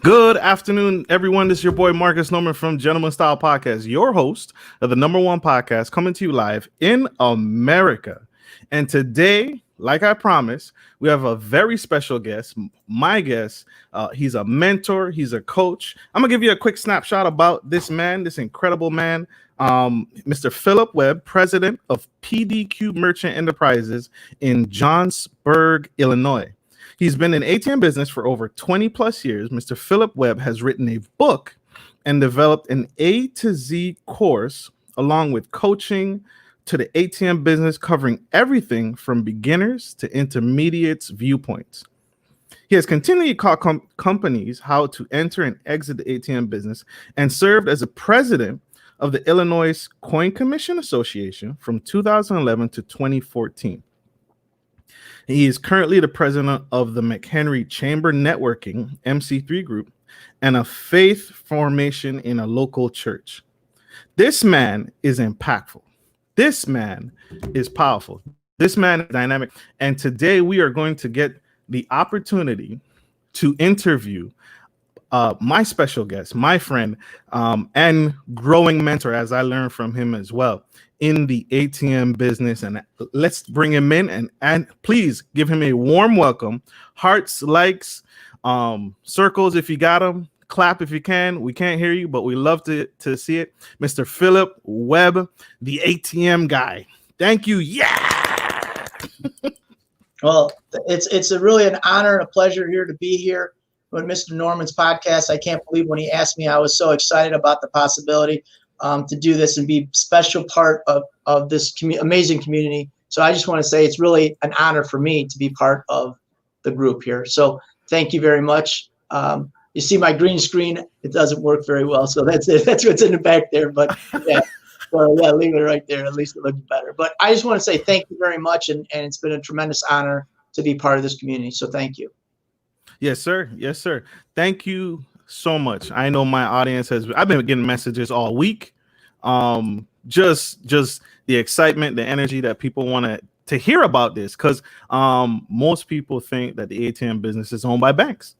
Good afternoon, everyone. This is your boy Marcus Norman from Gentleman Style Podcast, your host of the #1 podcast coming to you live in America. And today, like I promised, we have a very special guest. My guest, he's a mentor, he's a coach. I'm gonna give you a quick snapshot about this man, this incredible man, Mr. Phillip Webb, president of PDQ Merchant Enterprises in Johnsburg, Illinois. He's been in ATM business for over 20 plus years. Mr. Phillip Webb has written a book and developed an A to Z course along with coaching to the ATM business, covering everything from beginners to intermediates viewpoints. He has continually taught companies how to enter and exit the ATM business and served as a president of the Illinois Coin Commission Association from 2011 to 2014. He is currently the president of the McHenry Chamber Networking MC3 group and a faith formation in a local church. This man is impactful. This man is powerful. This man is dynamic. And today we are going to get the opportunity to interview my special guest, my friend, and growing mentor, as I learned from him as well in the ATM business. And let's bring him in and please give him a warm welcome. Hearts, likes, circles if you got them. Clap if you can. We can't hear you, but we love to see it. Mr. Phillip Webb, the ATM guy. Thank you. Yeah. Well, it's really an honor and a pleasure here to be here with Mr. Norman's podcast. I can't believe when he asked me, I was so excited about the possibility to do this and be a special part of this amazing community. So I just want to say it's really an honor for me to be part of the group here. So thank you very much. You see my green screen, it doesn't work very well. So that's it. That's what's in the back there. But yeah, so yeah, leave it right there. At least it looks better. But I just want to say thank you very much. And it's been a tremendous honor to be part of this community. So thank you. Yes, sir. Yes, sir. Thank you so much. I know my audience I've been getting messages all week. Just the excitement, the energy that people want to hear about this, because most people think that the ATM business is owned by banks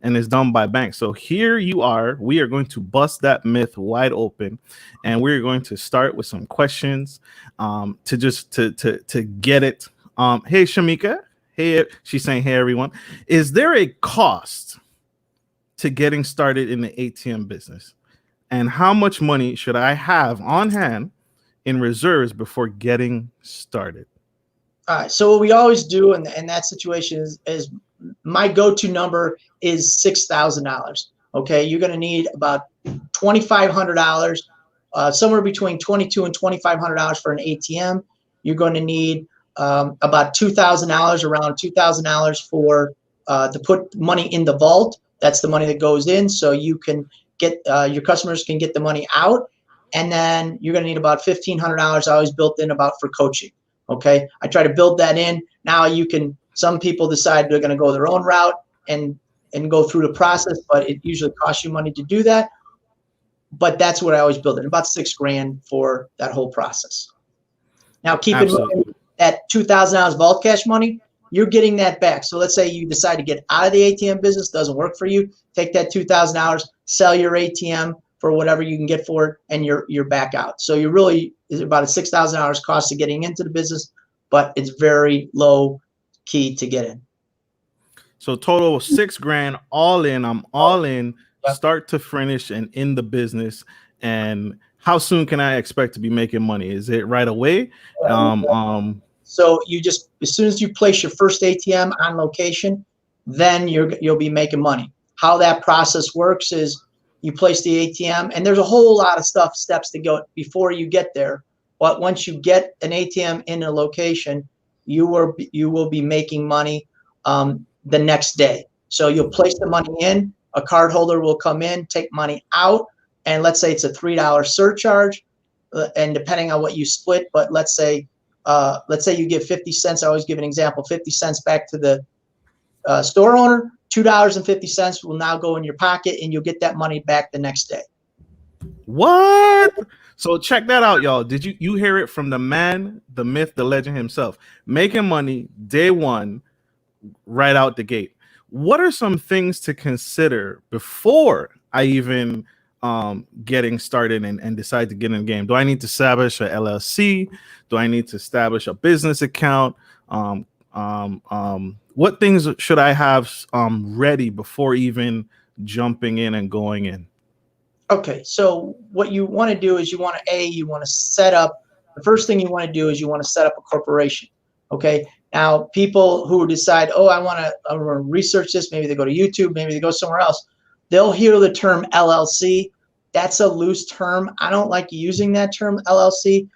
and is done by banks. So here you are. We are going to bust that myth wide open, and we're going to start with some questions to get it. Hey, Shamika. Hey, she's saying, hey, everyone. Is there a cost to getting started in the ATM business? And how much money should I have on hand in reserves before getting started? All right. So what we always do in that situation is my go-to number is $6,000. Okay. You're going to need about $2,500, somewhere between $2,200 and $2,500 for an ATM. You're going to need about $2,000, around $2,000 for to put money in the vault. That's the money that goes in, so you can get your customers can get the money out. And then you're going to need about $1,500 always built in about for coaching. Okay, I try to build that in. Now you can. Some people decide they're going to go their own route and go through the process, but it usually costs you money to do that. But that's what I always build in, about $6,000 for that whole process. Now keep in mind that $2,000 vault cash money, you're getting that back. So let's say you decide to get out of the ATM business, doesn't work for you, take that $2,000, sell your ATM for whatever you can get for it, and you're back out. So you really is about a $6,000 cost of getting into the business, but it's very low key to get in. So total $6,000 all in. I'm all in, start to finish, and in the business. And how soon can I expect to be making money? Is it right away? So you just, as soon as you place your first ATM on location, then you'll be making money. How that process works is you place the ATM, and there's a whole lot of steps to go before you get there. But once you get an ATM in a location, you will be making money the next day. So you'll place the money in, a card holder will come in, take money out, and let's say it's a $3 surcharge, and depending on what you split, but let's say you give 50 cents. I always give an example, 50 cents back to the store owner, $2.50 will now go in your pocket, and you'll get that money back the next day. What? So check that out, y'all. Did you hear it from the man, the myth, the legend himself? Making money day one, right out the gate. what are some things to consider before I even getting started and decide to get in the game? Do I need to establish a LLC? Do I need to establish a business account? What things should I have ready before even jumping in and going in? Okay, so what you want to do is you want to set up, the first thing you want to do is you want to set up a corporation. Okay, now people who decide, oh, I want to research this, maybe they go to YouTube, maybe they go somewhere else, they'll hear the term LLC. That's a loose term. I don't like using that term LLC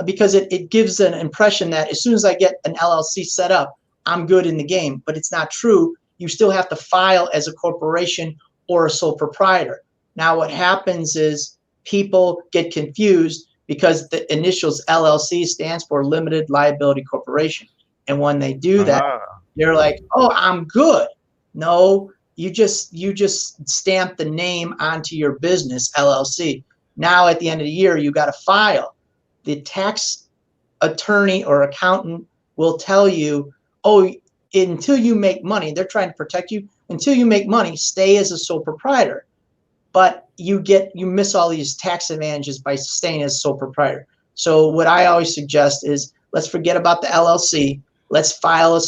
because it gives an impression that as soon as I get an LLC set up, I'm good in the game, but it's not true. You still have to file as a corporation or a sole proprietor. Now, what happens is people get confused because the initials LLC stands for Limited Liability Corporation. And when they do that, they're like, oh, I'm good. No, you just stamp the name onto your business, LLC. Now, at the end of the year, you got to file. The tax attorney or accountant will tell you, oh, until you make money, they're trying to protect you. Until you make money, stay as a sole proprietor. But you miss all these tax advantages by staying as sole proprietor. So what I always suggest is let's forget about the LLC. Let's file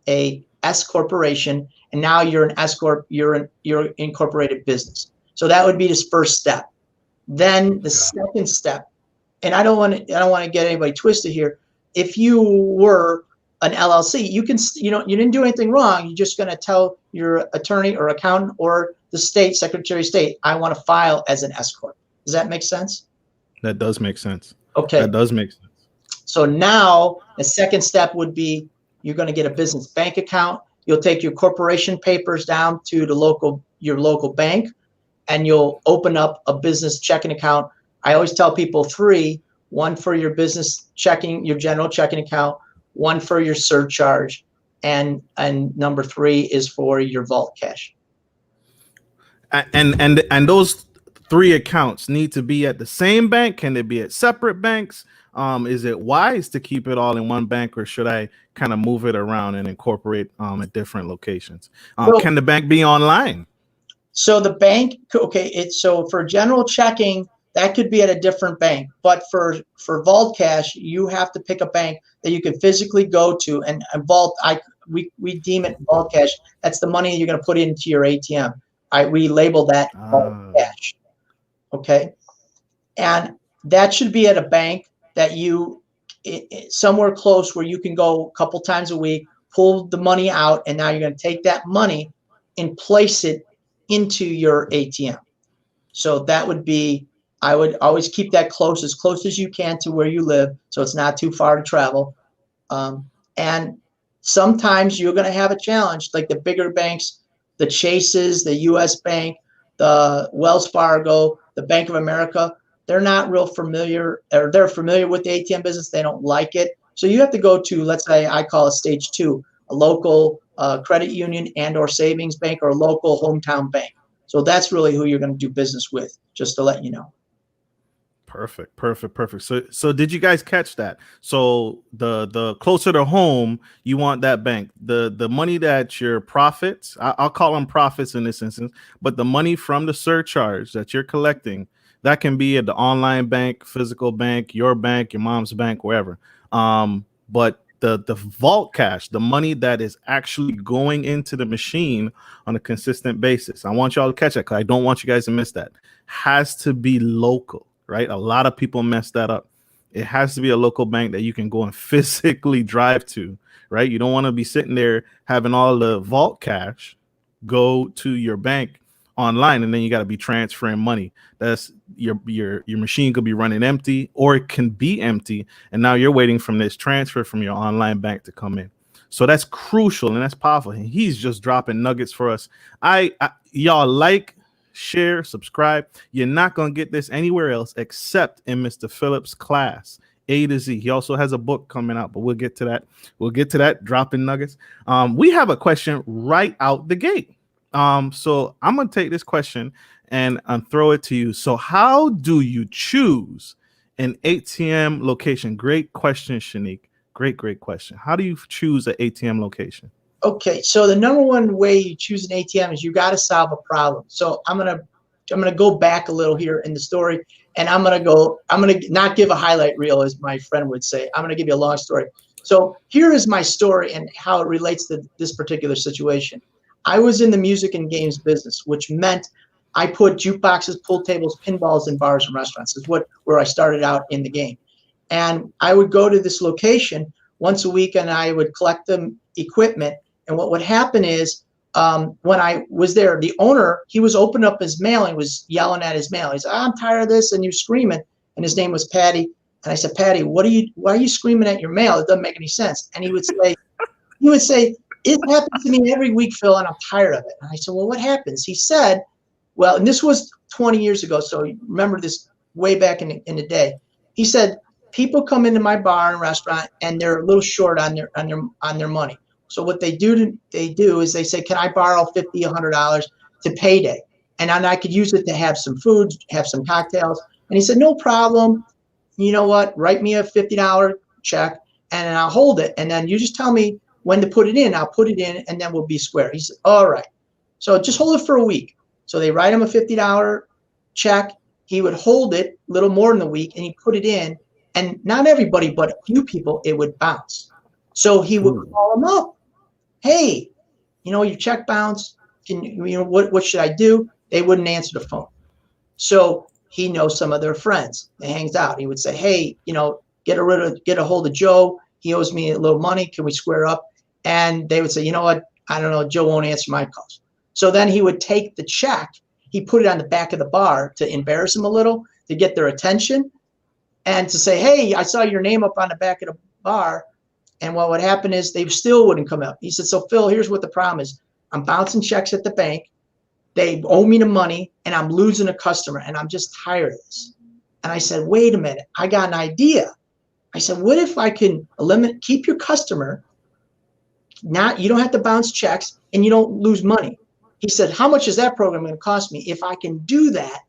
a S corporation, and now you're an S corp. You're incorporated business. So that would be this first step. Then the second step, and I don't want to get anybody twisted here. If you were an LLC, you didn't do anything wrong. You're just going to tell your attorney or accountant or the state secretary of state, I want to file as an S corp. Does that make sense? That does make sense. Okay. That does make sense. So now the second step would be you're going to get a business bank account. You'll take your corporation papers down to your local bank, and you'll open up a business checking account. I always tell people 3: one for your business checking, your general checking account, one for your surcharge, and number 3 is for your vault cash. And those 3 accounts need to be at the same bank? Can they be at separate banks? Is it wise to keep it all in one bank, or should I kind of move it around and incorporate at different locations? Can the bank be online? So the bank, okay, so for general checking, that could be at a different bank. But for vault cash, you have to pick a bank that you can physically go to and vault. We deem it vault cash. That's the money you're going to put into your ATM. We label that vault cash. Okay, and that should be at a bank that somewhere close where you can go a couple times a week, pull the money out, and now you're going to take that money and place it into your ATM. So that would be, I would always keep that as close as you can to where you live, so it's not too far to travel. And sometimes you're going to have a challenge, like the bigger banks, the Chases, the U.S. Bank, the Wells Fargo, the Bank of America. They're not real familiar, or they're familiar with the ATM business. They don't like it. So you have to go to, let's say, I call it stage 2, a local credit union and or savings bank, or a local hometown bank. So that's really who you're going to do business with, just to let you know. Perfect. So did you guys catch that? So the closer to home you want that bank, the money that your profits, I'll call them profits in this instance, but the money from the surcharge that you're collecting, that can be at the online bank, physical bank, your mom's bank, wherever. But the vault cash, the money that is actually going into the machine on a consistent basis, I want y'all to catch that, because I don't want you guys to miss that, has to be local. Right? A lot of people mess that up. It has to be a local bank that you can go and physically drive to, right? You don't want to be sitting there having all the vault cash go to your bank online, and then you got to be transferring money. That's your machine could be running empty, or it can be empty, and now you're waiting from this transfer from your online bank to come in. So that's crucial, and that's powerful. And he's just dropping nuggets for us. Y'all like, share, subscribe. You're not going to get this anywhere else except in Mr. Phillip's class, A to Z. He also has a book coming out, but we'll get to that. Dropping nuggets. We have a question right out the gate. So I'm going to take this question and throw it to you. So how do you choose an ATM location? Great question, Shanique. Great question. How do you choose an ATM location? Okay, so the number one way you choose an ATM is you got to solve a problem. So I'm gonna go back a little here in the story, and I'm gonna not give a highlight reel, as my friend would say. I'm gonna give you a long story. So here is my story and how it relates to this particular situation. I was in the music and games business, which meant I put jukeboxes, pool tables, pinballs in bars and restaurants. Is where I started out in the game. And I would go to this location once a week, and I would collect the equipment. And what would happen is, when I was there, the owner, he was opening up his mail and he was yelling at his mail. He said, I'm tired of this, and he was screaming. And his name was Patty. And I said, Patty, why are you screaming at your mail? It doesn't make any sense. And he would say, it happens to me every week, Phil, and I'm tired of it. And I said, well, what happens? He said, well, and this was 20 years ago, so remember this way back in the day. He said, people come into my bar and restaurant and they're a little short on their money. So what they do is they say, can I borrow $50, $100 to payday? And I could use it to have some food, have some cocktails. And he said, no problem. You know what? Write me a $50 check and I'll hold it. And then you just tell me when to put it in. I'll put it in and then we'll be square. He said, all right. So just hold it for a week. So they write him a $50 check. He would hold it a little more than a week and he put it in. And not everybody, but a few people, it would bounce. So he would call them up. Hey, your check bounced. What should I do? They wouldn't answer the phone. So he knows some of their friends. They hangs out. He would say, hey, get a hold of Joe. He owes me a little money. Can we square up? And they would say, you know what? I don't know. Joe won't answer my calls. So then he would take the check. He put it on the back of the bar to embarrass them a little, to get their attention, and to say, hey, I saw your name up on the back of the bar. And what would happen is they still wouldn't come up. He said, so Phil, here's what the problem is. I'm bouncing checks at the bank. They owe me the money and I'm losing a customer and I'm just tired of this. And I said, wait a minute, I got an idea. I said, what if I can keep your customer, you don't have to bounce checks and you don't lose money. He said, how much is that program going to cost me? If I can do that,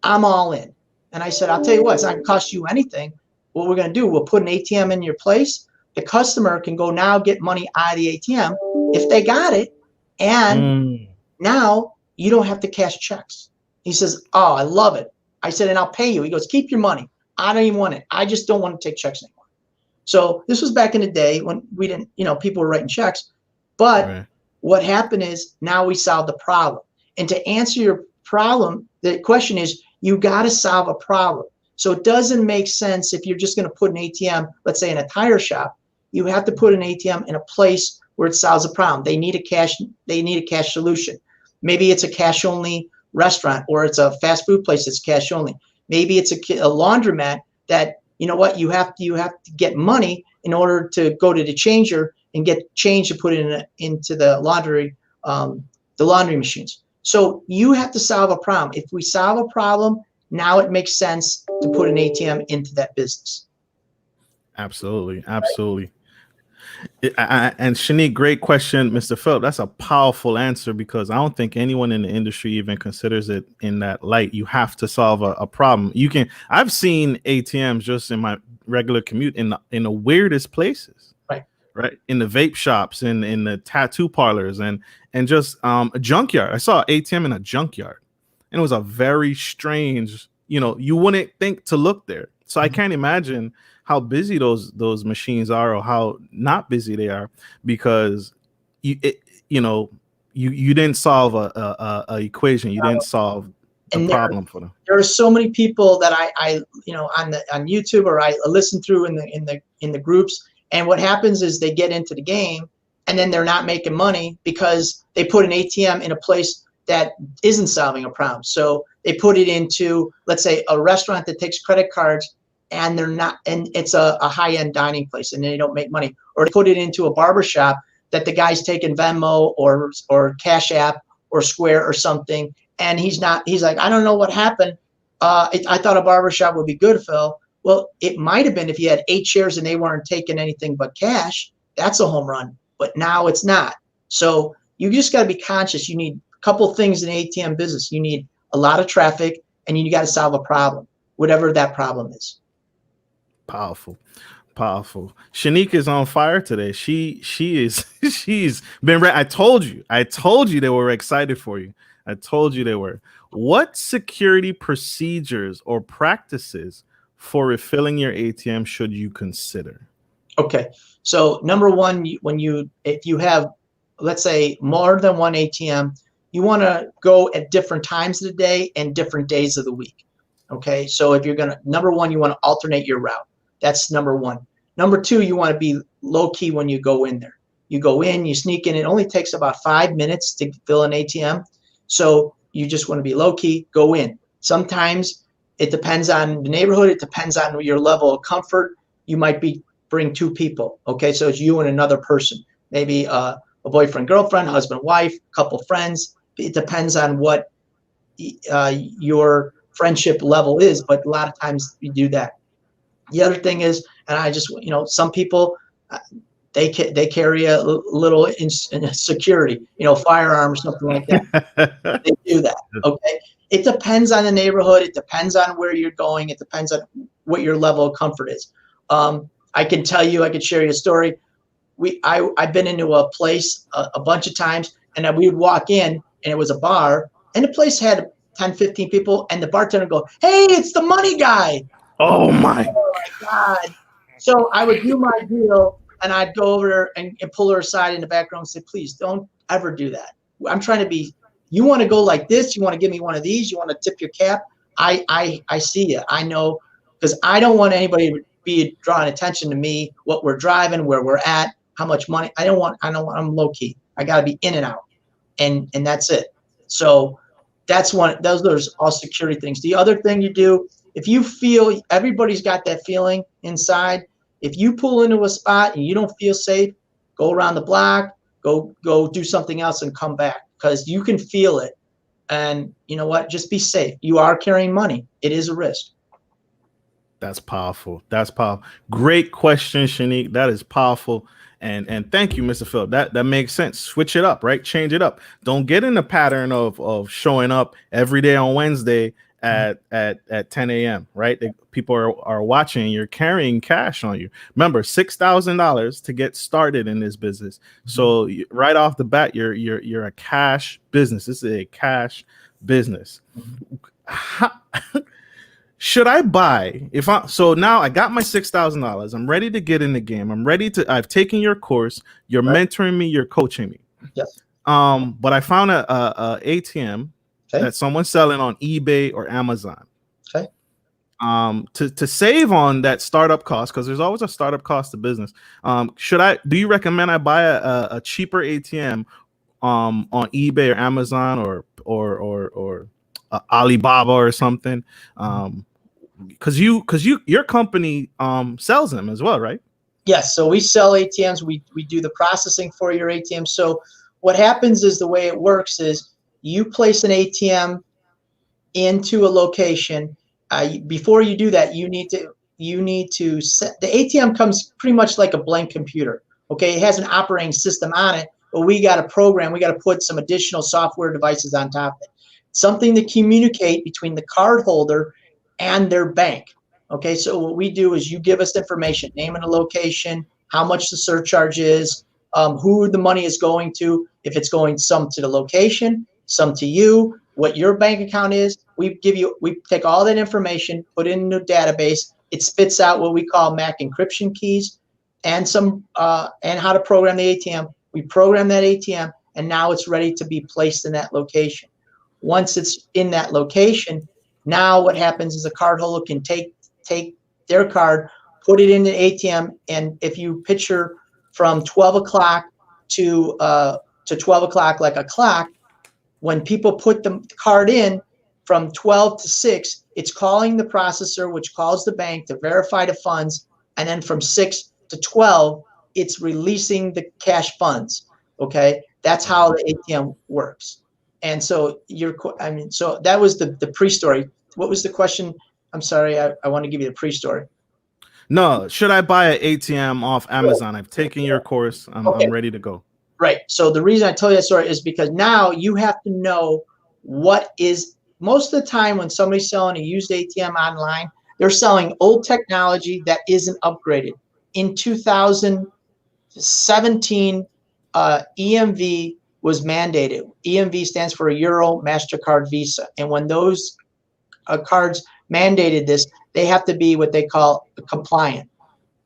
I'm all in. And I said, I'll tell you what, it's not going to cost you anything. What we're going to do, we'll put an ATM in your place. The customer can go now get money out of the ATM if they got it. And now you don't have to cash checks. He says, oh, I love it. I said, and I'll pay you. He goes, keep your money. I don't even want it. I just don't want to take checks anymore. So this was back in the day when we didn't, people were writing checks. But what happened is now we solved the problem. And to answer your problem, the question is, you got to solve a problem. So it doesn't make sense if you're just going to put an ATM, let's say in a tire shop. You have to put an ATM in a place where it solves a problem. They need a cash solution. Maybe it's a cash only restaurant, or it's a fast food place that's cash only. Maybe it's a laundromat that, you have to get money in order to go to the changer and get change to put into the laundry machines. So you have to solve a problem. If we solve a problem, now it makes sense to put an ATM into that business. Absolutely. And Shanique, great question, Mr. Phillip. That's a powerful answer, because I don't think anyone in the industry even considers it in that light. You have to solve a problem. I've seen ATMs just in my regular commute in the weirdest places, right? In the vape shops, in the tattoo parlors, and just a junkyard. I saw an ATM in a junkyard, and it was a very strange, you wouldn't think to look there. So I can't imagine how busy those machines are, or how not busy they are, because you didn't solve a equation. You didn't solve the problem for them. There are so many people that I on YouTube, or I listen through in the groups, and what happens is they get into the game and then they're not making money because they put an ATM in a place that isn't solving a problem. So they put it into, let's say, a restaurant that takes credit cards, and they're not, and it's a high-end dining place, and they don't make money. Or they put it into a barber shop that the guy's taking Venmo or Cash App or Square or something, and he's like, I don't know what happened. I thought a barber shop would be good, Phil. Well, it might have been if you had 8 chairs and they weren't taking anything but cash. That's a home run. But now it's not. So you just got to be conscious. You need a couple things in the ATM business. You need a lot of traffic, and you got to solve a problem, whatever that problem is. Powerful. Powerful. Shanique is on fire today. She is she's been I told you they were excited for you. I told you they were. What security procedures or practices for refilling your ATM should you consider? Okay. So number one, if you have, let's say, more than one ATM, you want to go at different times of the day and different days of the week. Okay. So if you're going to, number one, you want to alternate your route. That's number one. Number two, you want to be low key when you go in there. You go in, you sneak in. It only takes about 5 minutes to fill an ATM. So you just want to be low key, go in. Sometimes it depends on the neighborhood. It depends on your level of comfort. You might bring two people. Okay. So it's you and another person, maybe a boyfriend, girlfriend, husband, wife, couple friends. It depends on what your friendship level is, but a lot of times you do that. The other thing is, and I just, some people, they carry a little security, firearms, something like that. They do that. Okay. It depends on the neighborhood. It depends on where you're going. It depends on what your level of comfort is. I can tell you, I could share you a story. I've been into a place a bunch of times, and then we would walk in, and it was a bar, and the place had 10, 15 people, and the bartender would go, "Hey, it's the money guy." Oh my God. So I would do my deal, and I'd go over there and pull her aside in the background and say, "Please don't ever do that. I'm trying to be, you want to go like this? You want to give me one of these? You want to tip your cap? I see you. I know, because I don't want anybody to be drawing attention to me, what we're driving, where we're at, how much money. I'm low key. I got to be in and out. And that's it. So that's those are all security things. The other thing you do, if you feel everybody's got that feeling inside, if you pull into a spot and you don't feel safe, go around the block, go do something else and come back, because you can feel it. And you know what? Just be safe. You are carrying money. It is a risk. That's powerful. That's powerful. Great question, Shanique. That is powerful. And thank you, Mr. Phillip. That makes sense. Switch it up, right? Change it up. Don't get in the pattern of showing up every day on Wednesday at 10 a.m. right? People are watching. You're carrying cash on you. Remember, $6,000 to get started in this business. So right off the bat, you're a cash business. This is a cash business. Should I buy so now I got my $6,000. I'm ready to get in the game. I've taken your course. You're mentoring me. You're coaching me. Yes. But I found a ATM that someone's selling on eBay or Amazon. Okay. To save on that startup cost, because there's always a startup cost to business. Do you recommend I buy a cheaper ATM on eBay or Amazon or Alibaba or something? Because your company sells them as well, right? Yes. So we sell ATMs. We do the processing for your ATM. So what happens is, the way it works is, you place an ATM into a location. Before you do that, you need to set the ATM. Comes pretty much like a blank computer. Okay, it has an operating system on it, but we got to program. We got to put some additional software devices on top of it. Something to communicate between the card holder and their bank. Okay, so what we do is, you give us information, name and a location, how much the surcharge is, who the money is going to, if it's going some to the location, some to you, what your bank account is. We take all that information, put it in a database. It spits out what we call MAC encryption keys and and how to program the ATM. We program that ATM, and now it's ready to be placed in that location. Once it's in that location, now what happens is, a cardholder can take their card, put it in the ATM, and if you picture from 12 o'clock to 12 o'clock like a clock, when people put the card in from 12 to 6, it's calling the processor, which calls the bank to verify the funds, and then from 6 to 12, it's releasing the cash funds. Okay, that's how the ATM works. And so so that was the pre-story. What was the question? I'm sorry, I want to give you the pre-story. No, should I buy an ATM off Amazon? I've taken your course. I'm ready to go. Right. So the reason I tell you that story is because now you have to know what is, most of the time when somebody's selling a used ATM online, they're selling old technology that isn't upgraded. in 2017, EMV was mandated. EMV stands for Euro, MasterCard, Visa. And when those cards mandated this, they have to be what they call compliant.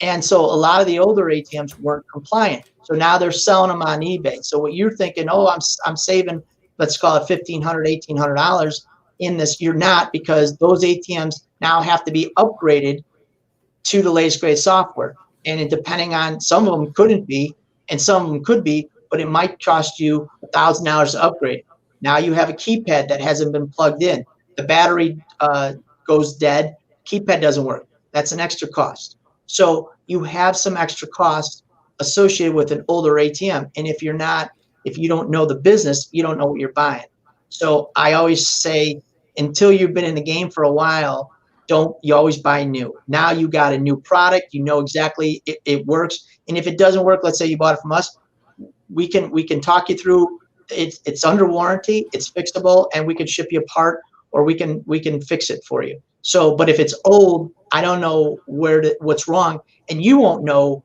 And so a lot of the older ATMs weren't compliant. So now they're selling them on eBay. So what you're thinking, oh, I'm saving, let's call it $1,500, $1,800 in this. You're not, because those ATMs now have to be upgraded to the latest grade software. And depending on, some of them couldn't be, and some of them could be, but it might cost you $1,000 to upgrade. Now you have a keypad that hasn't been plugged in. The battery goes dead. Keypad doesn't work. That's an extra cost. So you have some extra cost associated with an older ATM. And if you don't know the business, you don't know what you're buying. So I always say, until you've been in the game for a while, you always buy new. Now you got a new product, you know exactly it works. And if it doesn't work, let's say you bought it from us, we can talk you through. It's under warranty, it's fixable, and we can ship you a part, or we can fix it for you. So, but if it's old, I don't know what's wrong, and you won't know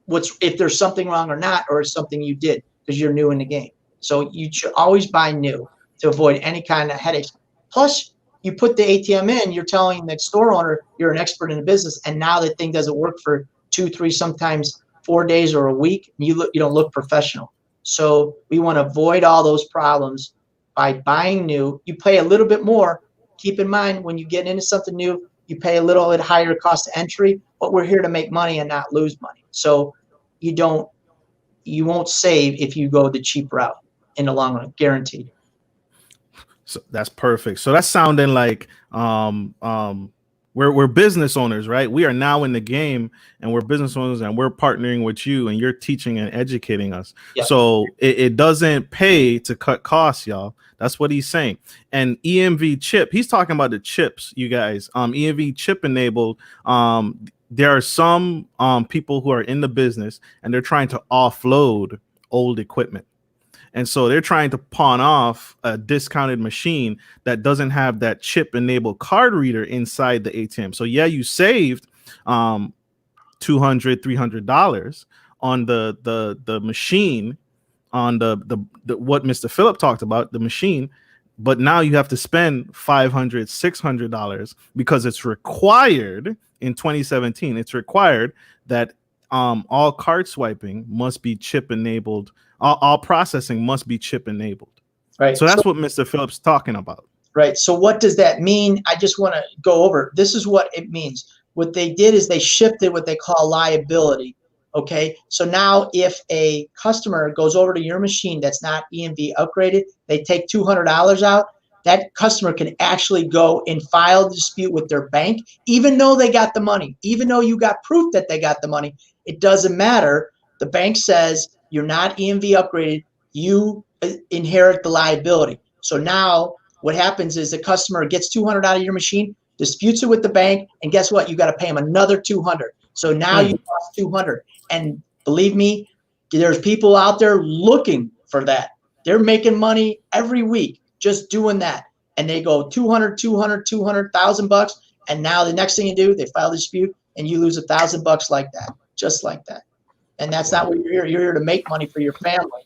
if there's something wrong or not, or it's something you did because you're new in the game. So you should always buy new to avoid any kind of headaches. Plus, you put the ATM in, you're telling the store owner you're an expert in the business, and now that thing doesn't work for 2, 3, sometimes 4 days or a week, you don't look professional. So we want to avoid all those problems by buying new. You pay a little bit more. Keep in mind, when you get into something new, you pay a little bit higher cost of entry, but we're here to make money and not lose money. So you won't save if you go the cheap route in the long run, guaranteed. So that's perfect. So that's sounding like we're business owners, right? We are now in the game, and we're business owners, and we're partnering with you, and you're teaching and educating us. Yep. So it doesn't pay to cut costs, y'all. That's what he's saying. And EMV chip, he's talking about the chips, you guys. EMV chip enabled. There are some people who are in the business, and they're trying to offload old equipment. And so they're trying to pawn off a discounted machine that doesn't have that chip enabled card reader inside the ATM. So yeah, you saved $200, $300 on the machine, on the what Mr. Phillip talked about, the machine, but now you have to spend $500, $600 because it's required in 2017. It's required that all card swiping must be chip enabled. All processing must be chip enabled. Right. So that's what Mr. Phillip's talking about. Right. So what does that mean? I just want to go over. This is what it means. What they did is they shifted what they call liability. Okay. So now if a customer goes over to your machine that's not EMV upgraded, they take $200 out. That customer can actually go and file a dispute with their bank, even though they got the money, even though you got proof that they got the money. It doesn't matter. The bank says, you're not EMV upgraded, you inherit the liability. So now what happens is the customer gets $200 out of your machine, disputes it with the bank, and guess what? You got to pay them another $200. So now you lost $200. And believe me, there's people out there looking for that. They're making money every week just doing that. And they go 200, 200, 200,000 bucks. And now the next thing you do, they file a dispute and you lose $1,000 like that, just like that. And that's not what you're here. You're here to make money for your family,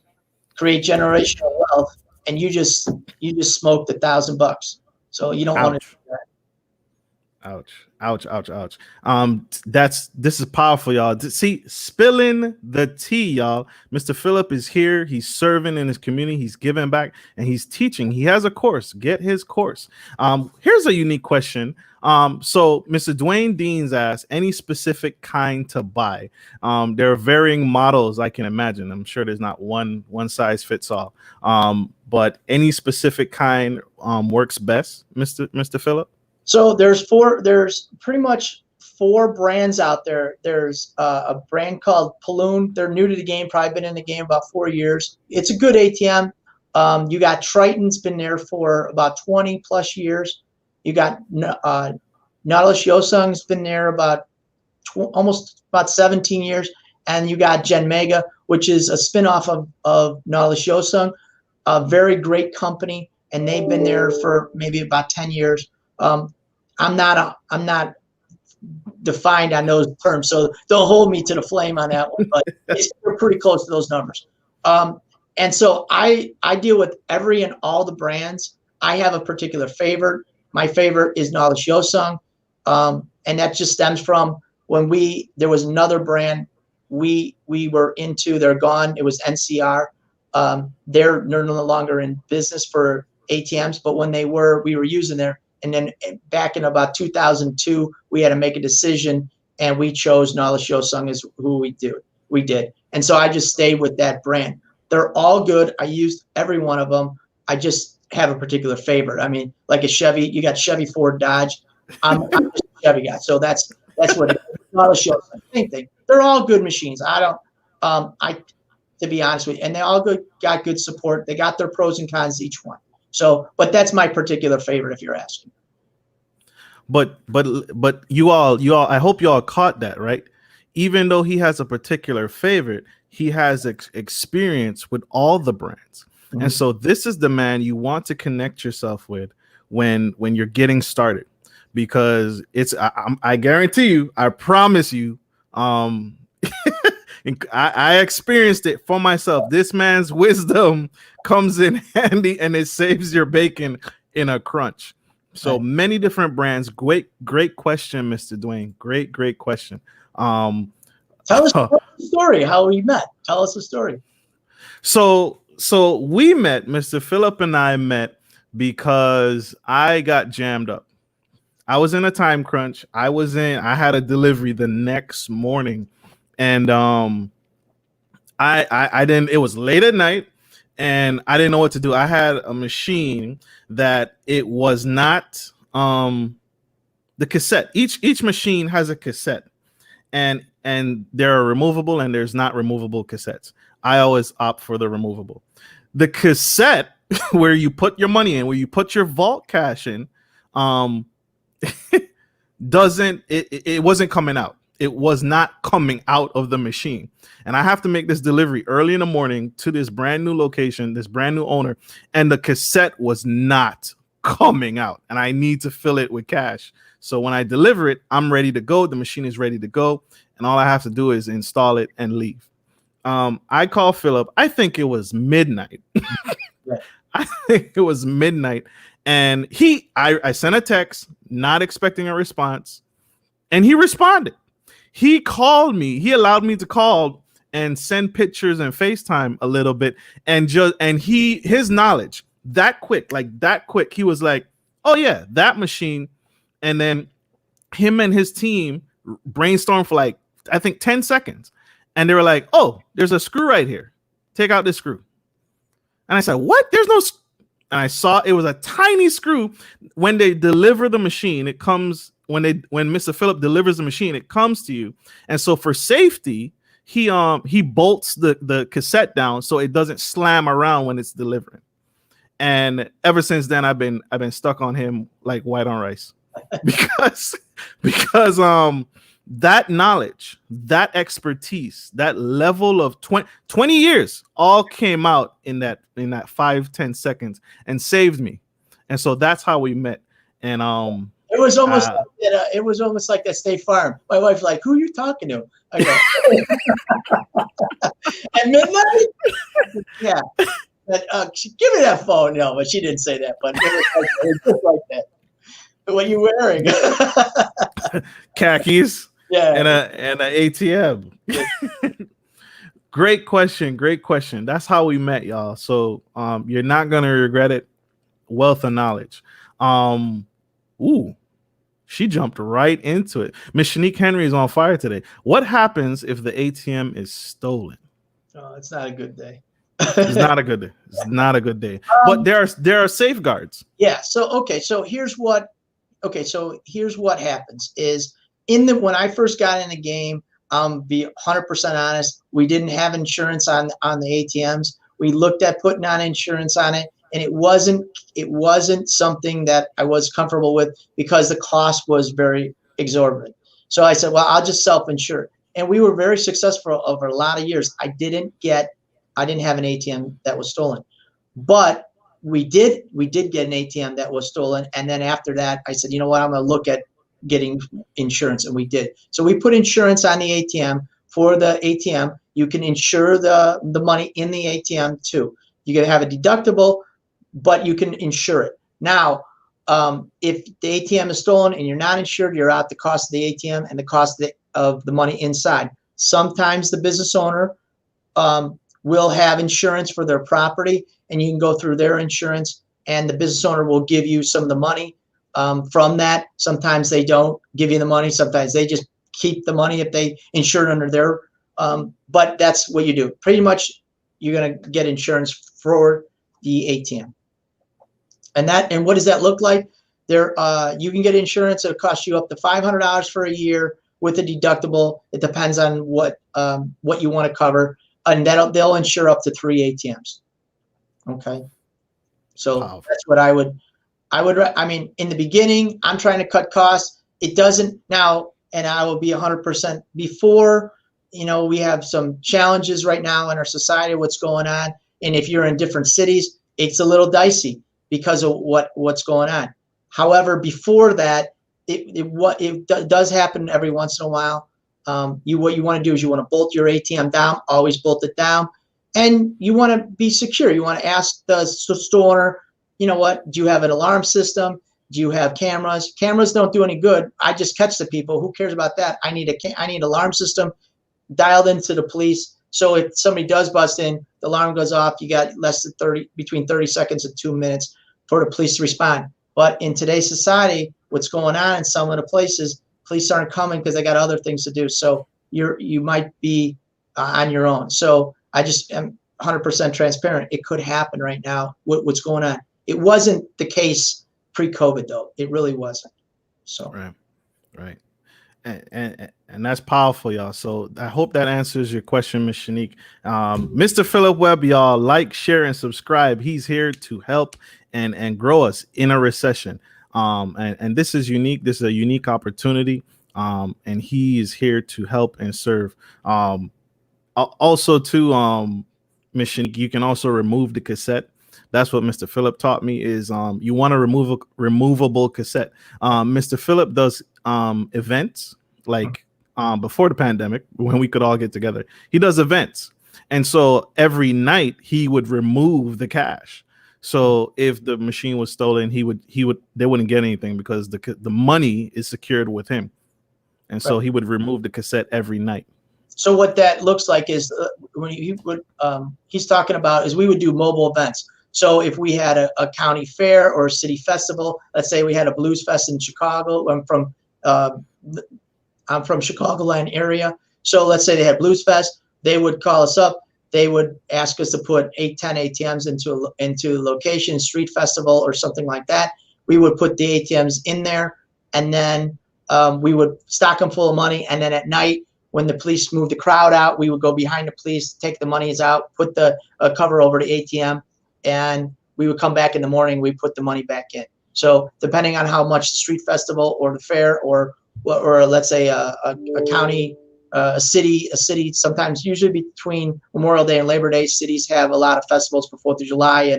create generational wealth, and you just smoked $1,000. So you don't want to do that. Ouch. Ouch, ouch, ouch. This is powerful, y'all. See, spilling the tea, y'all. Mr. Phillip is here. He's serving in his community. He's giving back, and he's teaching. He has a course. Get his course. Here's a unique question. So Mr. Dwayne Deans asked, any specific kind to buy? There are varying models, I can imagine. I'm sure there's not one size fits all. But any specific kind works best, Mr. Phillip? So there's pretty much 4 brands out there. There's a brand called Paloon. They're new to the game, probably been in the game about 4 years. It's a good ATM. You got Triton's been there for about 20 plus years. You got Nautilus Yosung's been there about almost about 17 years. And you got Gen Mega, which is a spinoff of Nautilus Yosung, a very great company. And they've been there for maybe about 10 years. I'm not defined on those terms, so don't hold me to the flame on that one. But we're pretty close to those numbers. And so I deal with every and all the brands. I have a particular favorite. My favorite is Knowledge Yosung, and that just stems from when there was another brand we were into. They're gone. It was NCR. They're no longer in business for ATMs, but when we were using there. And then back in about 2002, we had to make a decision, and we chose Knowledge Yosung as who we did. And so I just stayed with that brand. They're all good. I used every one of them. I just have a particular favorite. I mean, like a Chevy, you got Chevy, Ford, Dodge. I'm just a Chevy guy. So that's what it is. Knowledge Yosung, same thing. They're all good machines. To be honest with you, and they all got good support. They got their pros and cons each one. So, but that's my particular favorite, if you're asking. But you all, I hope you all caught that, right? Even though he has a particular favorite, he has experience with all the brands. Mm-hmm. And so this is the man you want to connect yourself with when you're getting started, because I guarantee you, I promise you, I experienced it for myself. This man's wisdom comes in handy, and it saves your bacon in a crunch. So many different brands. Great question, Mr. Dwayne. Great question. Tell us the story, how we met. Tell us the story. So we met, Mr. Phillip and I met because I got jammed up. I was in a time crunch. I had a delivery the next morning, and I didn't, it was late at night, and I didn't know what to do. I had a machine that it was not the cassette. Each machine has a cassette, and there are removable and there's not removable cassettes. I always opt for the removable. The cassette where you put your money in, where you put your vault cash in, it wasn't coming out. It was not coming out of the machine. And I have to make this delivery early in the morning to this brand new location, this brand new owner, and the cassette was not coming out, and I need to fill it with cash. So when I deliver it, I'm ready to go. The machine is ready to go, and all I have to do is install it and leave. I call Phillip. I think it was midnight. I think it was midnight, and I sent a text, not expecting a response, and he responded. He called me. He allowed me to call and send pictures and FaceTime a little bit, and his knowledge that quick, he was like, "Oh yeah, that machine," and then him and his team brainstormed for like, I think 10 seconds, and they were like, "Oh, there's a screw right here. Take out this screw." And I said, "What? There's no." And I saw it was a tiny screw. When they deliver the machine, it comes when Mr. Phillip delivers the machine, it comes to you. And so for safety, he bolts the cassette down so it doesn't slam around when it's delivering. And ever since then, I've been stuck on him like white on rice, because that knowledge, that expertise, that level of 20 years all came out in that 5-10 seconds and saved me. And so that's how we met. And it was almost like that State Farm. My wife's like, "Who are you talking to?" I go, "At midnight?" Yeah. But, give me that phone. No, but she didn't say that. But it was just like that. What are you wearing? Khakis. Yeah. And an ATM. Great question. That's how we met, y'all. So you're not gonna regret it. Wealth of knowledge. Ooh, she jumped right into it. Miss Shanique Henry is on fire today. What happens if the ATM is stolen? Oh, it's not a good day. It's not a good day. It's not a good day. But there are safeguards. Yeah. So here's what happens is when I first got in the game, be 100% honest, we didn't have insurance on the ATMs. We looked at putting on insurance on it, and it wasn't something that I was comfortable with because the cost was very exorbitant. So I said, well, I'll just self-insure. And we were very successful over a lot of years. I didn't have an ATM that was stolen, but we did get an ATM that was stolen. And then after that, I said, you know what, I'm going to look at getting insurance, and we did. So we put insurance on the ATM. For the ATM, you can insure the money in the ATM too. You can have a deductible, but you can insure it. Now, if the ATM is stolen and you're not insured, you're out the cost of the ATM and the cost of the money inside. Sometimes the business owner will have insurance for their property, and you can go through their insurance, and the business owner will give you some of the money from that. Sometimes they don't give you the money. Sometimes they just keep the money if they insure it under their, but that's what you do. Pretty much you're going to get insurance for the ATM. And what does that look like? There, you can get insurance. It'll cost you up to $500 for a year with a deductible. It depends on what you want to cover, and they'll insure up to 3 ATMs. Okay, so Wow. that's what I would. I mean, in the beginning, I'm trying to cut costs. It doesn't now, and I will be 100% before. You know, we have some challenges right now in our society. What's going on, and if you're in different cities, it's a little dicey because of what's going on. However, before that, it does happen every once in a while. What you want to do is you want to bolt your ATM down, always bolt it down, and you want to be secure. You want to ask the store owner, you know what, do you have an alarm system? Do you have cameras? Cameras don't do any good. I just catch the people. Who cares about that? I need an alarm system dialed into the police. So if somebody does bust in, the alarm goes off. You got between 30 seconds and 2 minutes for the police to respond. But in today's society, what's going on in some of the places, police aren't coming because they got other things to do. So you might be on your own. So I just am 100% transparent. It could happen right now. What's going on? It wasn't the case pre-COVID though. It really wasn't. So right. And that's powerful, y'all. So I hope that answers your question, Ms. Shanique. Mr. Phillip Webb, y'all, like, share, and subscribe. He's here to help and grow us in a recession. And this is unique. This is a unique opportunity. And he is here to help and serve. Also, too, Ms. Shanique, you can also remove the cassette. That's what Mr. Phillip taught me is you want to remove a removable cassette. Mr. Phillip does events like before the pandemic when we could all get together. He does events. And so every night he would remove the cash. So if the machine was stolen, they wouldn't get anything because the money is secured with him. And so he would remove the cassette every night. So what that looks like is when he's talking about is we would do mobile events. So if we had a county fair or a city festival, let's say we had a blues fest in Chicago. I'm from Chicagoland area. So let's say they had blues fest. They would call us up. They would ask us to put 8-10 ATMs into location, street festival or something like that. We would put the ATMs in there, and then we would stock them full of money. And then at night, when the police moved the crowd out, we would go behind the police, take the monies out, put the cover over the ATM, and we would come back in the morning. We put the money back in. So depending on how much the street festival or the fair or let's say a county, a city, sometimes usually between Memorial Day and Labor Day, cities have a lot of festivals for 4th of July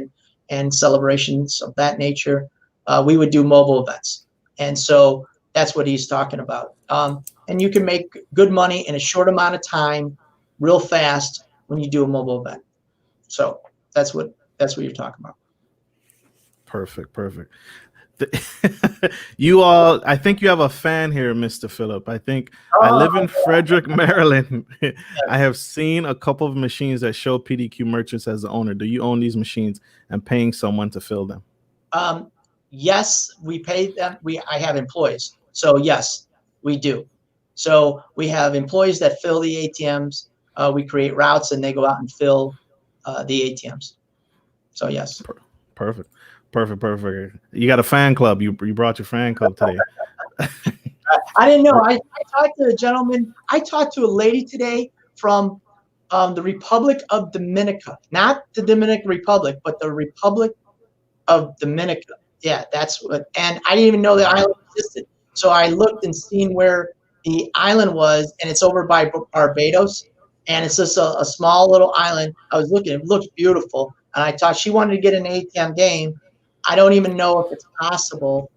and celebrations of that nature. We would do mobile events. And so that's what he's talking about. And you can make good money in a short amount of time, real fast when you do a mobile event. So that's what you're talking about. Perfect. You all, I think you have a fan here, Mr. Phillip. I think I live in Frederick, Maryland. I have seen a couple of machines that show PDQ merchants as the owner. Do you own these machines and paying someone to fill them? Yes, we pay them. I have employees. So yes, we do. So we have employees that fill the ATMs. We create routes and they go out and fill the ATMs. So yes. Perfect. You got a fan club. You brought your fan club today. I didn't know. I talked to a gentleman. I talked to a lady today from the Republic of Dominica, not the Dominican Republic, but the Republic of Dominica. Yeah, that's what. And I didn't even know the island existed. So I looked and seen where the island was, and it's over by Barbados, and it's just a small little island. I was looking; it looked beautiful, and I thought she wanted to get an ATM game. I don't even know if it's possible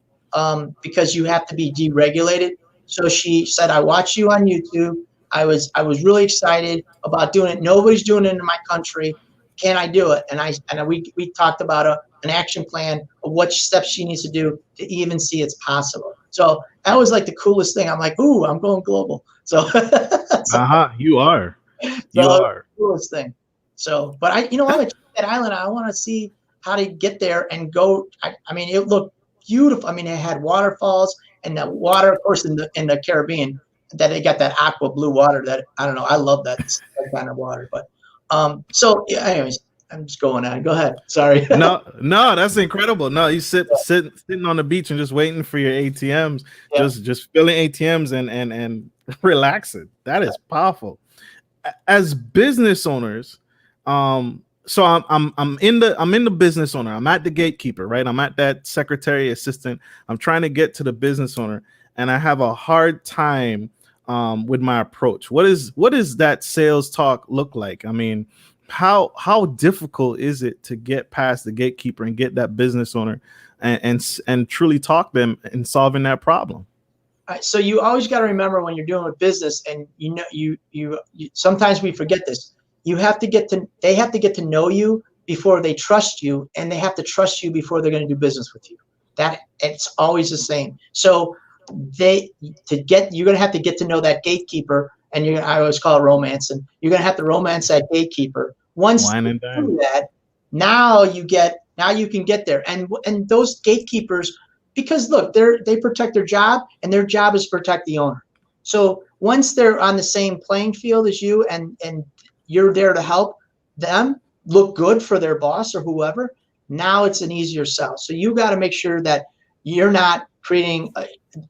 because you have to be deregulated. So she said, I watched you on YouTube. I was really excited about doing it. Nobody's doing it in my country. Can I do it? And we talked about an action plan of what steps she needs to do to even see it's possible. So that was like the coolest thing. I'm like, ooh, I'm going global. So, You are. You so are. coolest thing. So, but I'm at that island. I want to see how to get there and go. I mean, it looked beautiful. I mean, it had waterfalls and the water, of course, in the Caribbean, that they got that aqua blue water that I don't know. I love that kind of water. But so yeah, anyways, I'm just going on. Go ahead. Sorry. No, that's incredible. No, you sitting on the beach and just waiting for your ATMs, Yeah. just filling ATMs and relaxing. That is powerful. As business owners, so I'm in the business owner. I'm at the gatekeeper, right? I'm at that secretary assistant. I'm trying to get to the business owner, and I have a hard time with my approach. What is that sales talk look like? I mean, how difficult is it to get past the gatekeeper and get that business owner and truly talk them in solving that problem? So you always got to remember when you're doing a business, and you sometimes we forget this. They have to get to know you before they trust you, and they have to trust you before they're going to do business with you. That it's always the same. So you're going to have to get to know that gatekeeper, and I always call it romance, and you're going to have to romance that gatekeeper. Once you do that, now you can get there, and those gatekeepers. Because look, they protect their job, and their job is to protect the owner. So once they're on the same playing field as you, and you're there to help them look good for their boss or whoever, now it's an easier sell. So you got to make sure that you're not creating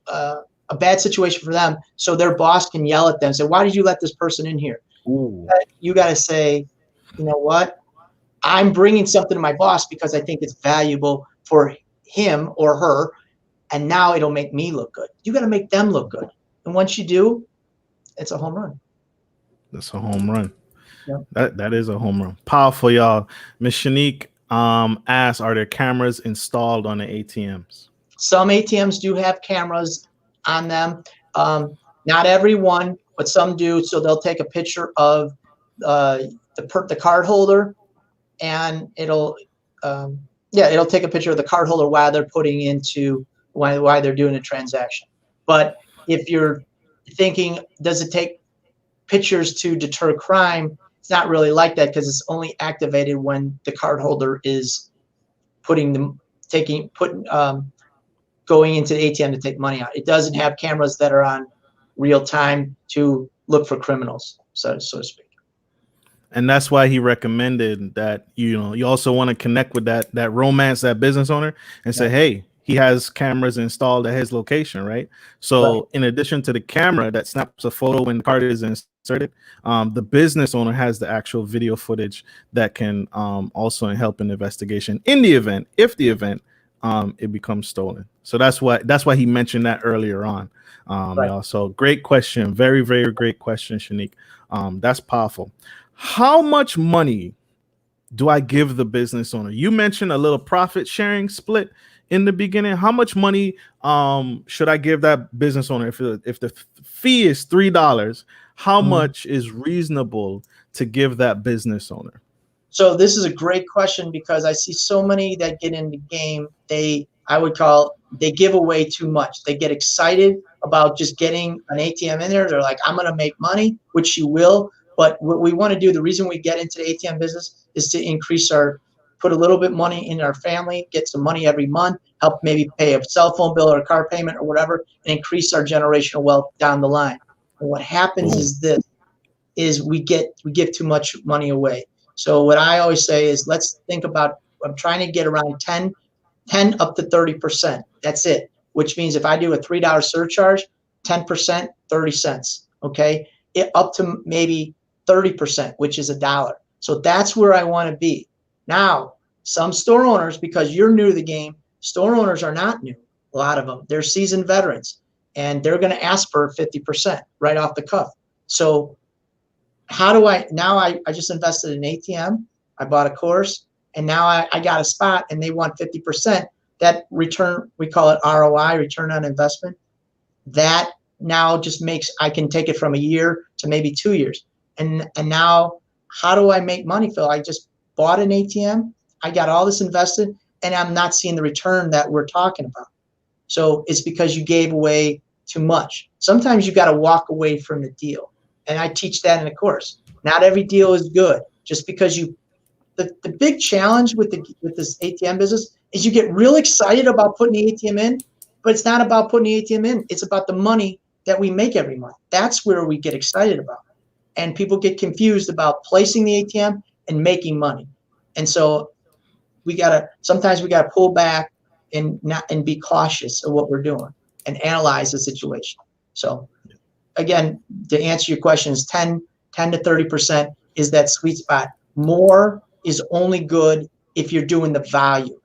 a bad situation for them, so their boss can yell at them and say, "Why did you let this person in here?" Ooh. You got to say, "You know what? I'm bringing something to my boss because I think it's valuable for him or her, and now it'll make me look good." You got to make them look good, and once you do, it's a home run. That's a home run. Yeah. That is a home run. Powerful, y'all. Miss Shanique asks, are there cameras installed on the ATMs? Some ATMs do have cameras on them. Not every one, but some do. So they'll take a picture of the card holder, and it'll take a picture of the card holder while they're putting into why they're doing a transaction. But if you're thinking, does it take pictures to deter crime? It's not really like that, because it's only activated when the card holder is going into the ATM to take money out. It doesn't have cameras that are on real time to look for criminals, so to speak. And that's why he recommended that, you also want to connect with that romance, that business owner, and say, hey, he has cameras installed at his location, right? So in addition to the camera that snaps a photo when the card is inserted, the business owner has the actual video footage that can also help in the investigation in the event, if the event it becomes stolen. So that's why he mentioned that earlier on. Y'all. So great question. Very, very great question, Shanique. That's powerful. How much money do I give the business owner? You mentioned a little profit sharing split in the beginning. How much money should I give that business owner? If the fee is $3, how much is reasonable to give that business owner? So this is a great question, because I see so many that get in the game. They give away too much. They get excited about just getting an ATM in there. They're like, I'm going to make money, which you will. But what we want to do, the reason we get into the ATM business is to put a little bit money in our family, get some money every month, help maybe pay a cell phone bill or a car payment or whatever, and increase our generational wealth down the line. And what happens is we give too much money away. So what I always say is, let's think about, I'm trying to get around 10 up to 30%. That's it. Which means if I do a $3 surcharge, 10%, 30 cents. Okay. Up to maybe 30%, which is $1. So that's where I want to be. Now, some store owners, because you're new to the game, store owners are not new. A lot of them, they're seasoned veterans, and they're going to ask for 50% right off the cuff. So how do I just invested in ATM. I bought a course, and now I got a spot, and they want 50%. that return, we call it ROI, return on investment, that now just makes, I can take it from a year to maybe 2 years. And now how do I make money, Phil? I just bought an ATM. I got all this invested and I'm not seeing the return that we're talking about. So it's because you gave away too much. Sometimes you got to walk away from the deal. And I teach that in the course. Not every deal is good. Just because the big challenge with this ATM business is you get real excited about putting the ATM in, but it's not about putting the ATM in. It's about the money that we make every month. That's where we get excited about. And people get confused about placing the ATM and making money. And so sometimes we gotta pull back and be cautious of what we're doing and analyze the situation. So again, to answer your question, is 10 to 30% is that sweet spot. More is only good if you're doing the value,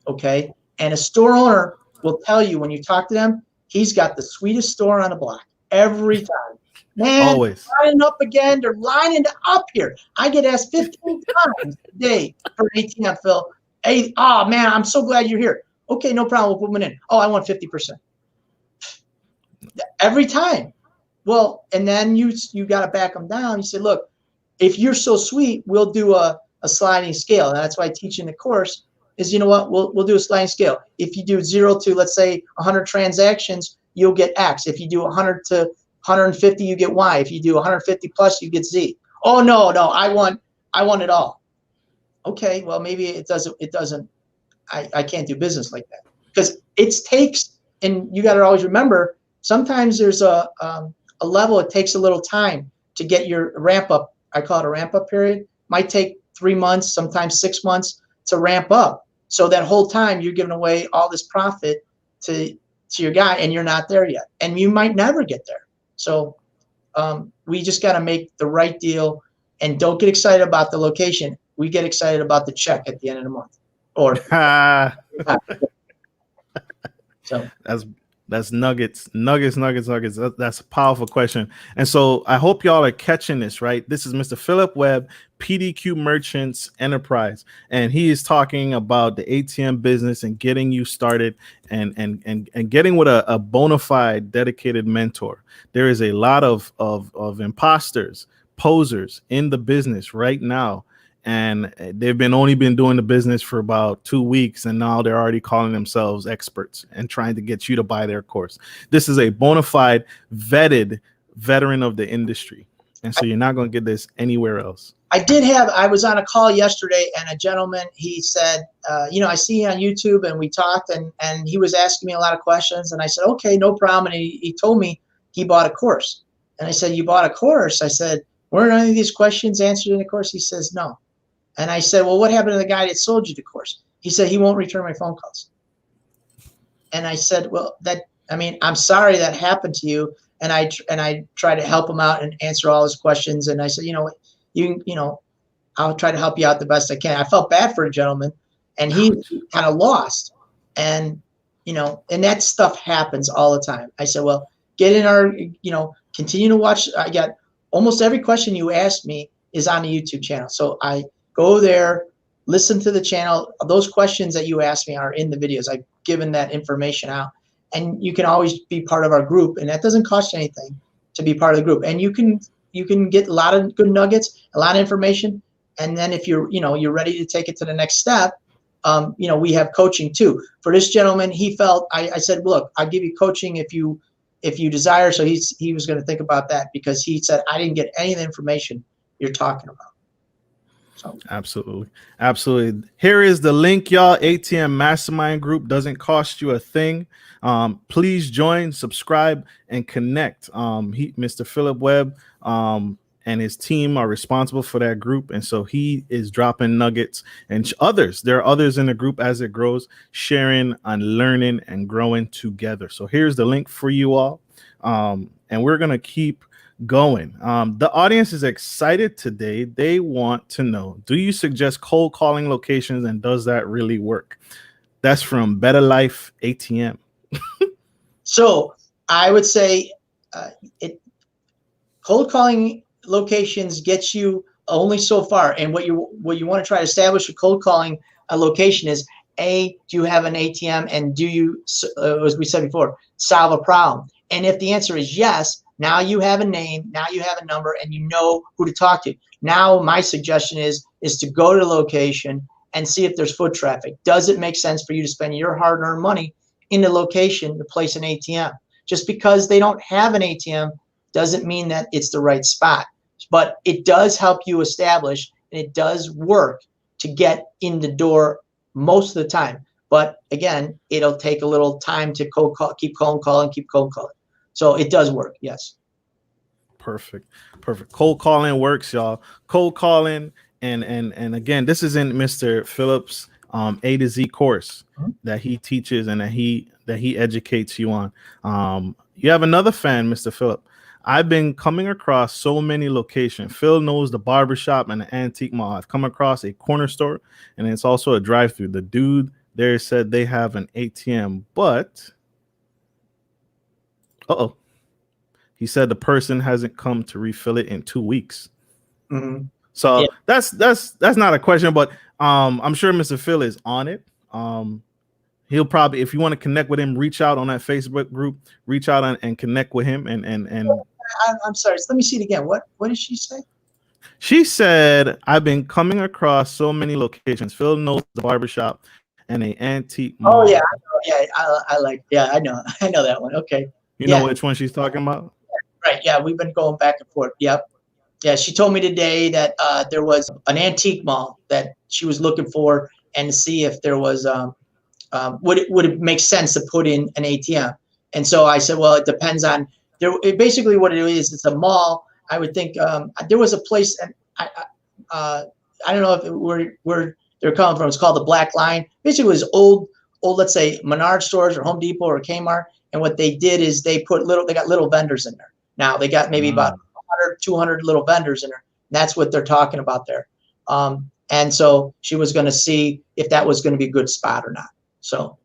okay? And a store owner will tell you when you talk to them, he's got the sweetest store on the block every time. Man, Always. lining up again. They're lining up here. I get asked 15 times a day for an ATM, Phil. Hey, oh man, I'm so glad you're here. Okay, no problem. We'll put them in. Oh, I want 50%. Every time. Well, and then you got to back them down. You say, look, if you're so sweet, we'll do a sliding scale. And that's why I teach in the course is, you know what, we'll do a sliding scale. If you do 0 to, let's say, 100 transactions, you'll get X. If you do 100 to 150, you get Y. If you do 150 plus, you get Z. Oh, no, I want it all. Okay, well, maybe it doesn't, I can't do business like that. Because it takes, and you got to always remember, sometimes there's a level, it takes a little time to get your ramp up. I call it a ramp up period. Might take 3 months, sometimes 6 months to ramp up. So that whole time you're giving away all this profit to your guy and you're not there yet. And you might never get there. So we just got to make the right deal and don't get excited about the location. We get excited about the check at the end of the month. Or so that's nuggets. That's a powerful question. And so I hope y'all are catching this, right? This is Mr. Phillip Webb, PDQ Merchants Enterprise, and he is talking about the ATM business and getting you started and getting with a bona fide dedicated mentor. There is a lot of imposters, posers in the business right now. And they've only been doing the business for about 2 weeks, and now they're already calling themselves experts and trying to get you to buy their course. This is a bona fide, vetted veteran of the industry, and so you're not going to get this anywhere else. I was on a call yesterday, and a gentleman, he said, I see you on YouTube, and we talked, and he was asking me a lot of questions, and I said, okay, no problem. And he told me he bought a course, and I said, you bought a course? I said, weren't any of these questions answered in the course? He says, no. And I said, well, what happened to the guy that sold you the course? He said, he won't return my phone calls. And I said, well, I'm sorry that happened to you. And I try to help him out and answer all his questions. And I said, I'll try to help you out the best I can. I felt bad for a gentleman, and he kind of lost. And, and that stuff happens all the time. I said, well, get in our, continue to watch. I got almost every question you asked me is on the YouTube channel. So I go there, listen to the channel. Those questions that you asked me are in the videos. I've given that information out, and you can always be part of our group, and that doesn't cost you anything to be part of the group. And you can get a lot of good nuggets, a lot of information. And then if you're ready to take it to the next step, we have coaching too. For this gentleman, he felt, I said, look, I'll give you coaching if you desire. So he was going to think about that, because he said, I didn't get any of the information you're talking about. So. Absolutely. Here is the link, y'all. ATM Mastermind Group doesn't cost you a thing. Please join, subscribe, and connect. Mr. Phillip Webb and his team are responsible for that group, and so he is dropping nuggets, and there are others in the group as it grows, sharing and learning and growing together. So here's the link for you all, and we're gonna keep going. The audience is excited today. They want to know, do you suggest cold calling locations, and does that really work? That's from Better Life ATM. So I would say cold calling locations gets you only so far. And what you want to try to establish a cold calling location is A, do you have an ATM, and do you, as we said before, solve a problem? And if the answer is yes, now you have a name, now you have a number, and you know who to talk to. Now my suggestion is to go to the location and see if there's foot traffic. Does it make sense for you to spend your hard-earned money in the location to place an ATM? Just because they don't have an ATM doesn't mean that it's the right spot. But it does help you establish, and it does work to get in the door most of the time. But again, it'll take a little time to cold call, keep cold calling. So it does work, yes. Perfect. Cold calling works, y'all. Cold calling, and again, this is in Mr. Phillip's A to Z course that he teaches and that he educates you on. You have another fan, Mr. Phillip. I've been coming across so many locations. Phil knows the barbershop and the antique mall. I've come across a corner store, and it's also a drive-through. The dude there said they have an ATM, but he said the person hasn't come to refill it in 2 weeks. Mm-hmm. So that's not a question, but I'm sure Mr. Phil is on it. He'll probably, if you want to connect with him, reach out on that Facebook group, reach out and connect with him. And I'm sorry. Let me see it again. What did she say? She said, I've been coming across so many locations. Phil knows the barbershop and an antique mall. Oh yeah, I know that one. Okay. You know which one she's talking about? Right. Yeah, we've been going back and forth. Yep. Yeah, she told me today that there was an antique mall that she was looking for, and to see if there was would it make sense to put in an ATM. And so I said, well, it depends on basically what it is. It's a mall. I would think there was a place, and I don't know if where they're coming from. It's called the Black Line. Basically, it was old, let's say Menard stores or Home Depot or Kmart. And what they did is they got little vendors in there. Now they got maybe about 100, 200 little vendors in there. That's what they're talking about there. And so she was going to see if that was going to be a good spot or not. So,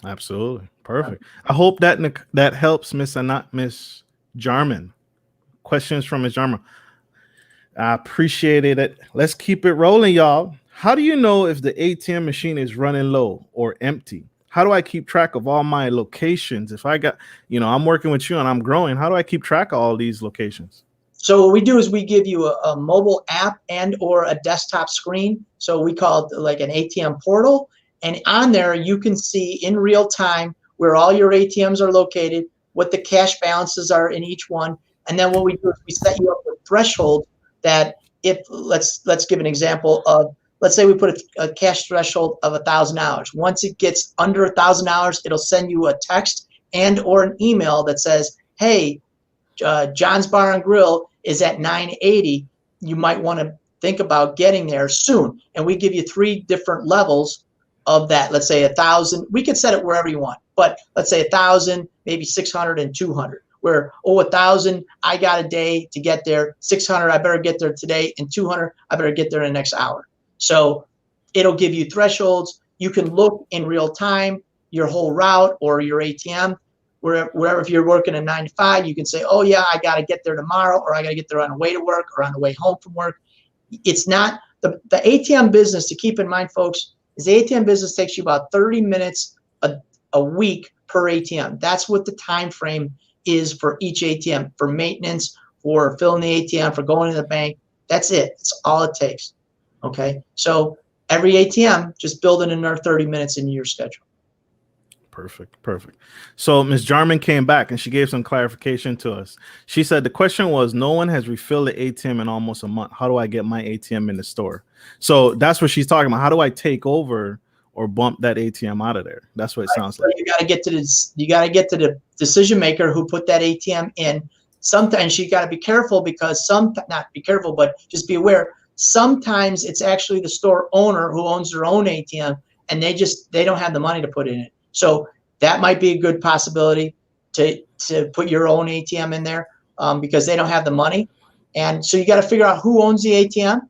absolutely perfect. I hope that helps, Miss Jarman. Questions from Miss Jarman. I appreciate it. Let's keep it rolling, y'all. How do you know if the ATM machine is running low or empty? How do I keep track of all my locations? If I got, I'm working with you and I'm growing, how do I keep track of all these locations? So what we do is we give you a mobile app and or a desktop screen. So we call it like an ATM Portal. And on there, you can see in real time where all your ATMs are located, what the cash balances are in each one. And then what we do is we set you up with thresholds that if, let's give an example of, let's say we put a cash threshold of $1,000. Once it gets under $1,000, it'll send you a text and or an email that says, hey, John's Bar and Grill is at 980. You might want to think about getting there soon. And we give you 3 different levels of that. Let's say 1,000. We can set it wherever you want, but let's say 1,000, maybe 600 and 200. Where 1,000, I got a day to get there. 600, I better get there today, and 200, I better get there in the next hour. So it'll give you thresholds. You can look in real time your whole route or your ATM. Wherever, if you're working a 9 to 5, you can say, oh yeah, I got to get there tomorrow, or I got to get there on the way to work or on the way home from work. It's not the ATM business, to keep in mind, folks, is the ATM business takes you about 30 minutes a week per ATM. That's what the time frame is for each ATM, for maintenance, for filling the ATM, for going to the bank. That's it. It's all it takes. Okay, so every ATM, just build in another 30 minutes into your schedule. Perfect. So Ms. Jarman came back and she gave some clarification to us. She said the question was, no one has refilled the ATM in almost a month. How do I get my ATM in the store? So that's what she's talking about. How do I take over or bump that ATM out of there? That's what it sounds like. You got to get to this. You got to get to the decision maker who put that ATM in. Sometimes you got to be careful, because not be careful, but just be aware. Sometimes it's actually the store owner who owns their own ATM, and they don't have the money to put in it. So that might be a good possibility to put your own ATM in there, because they don't have the money. And so you got to figure out who owns the ATM,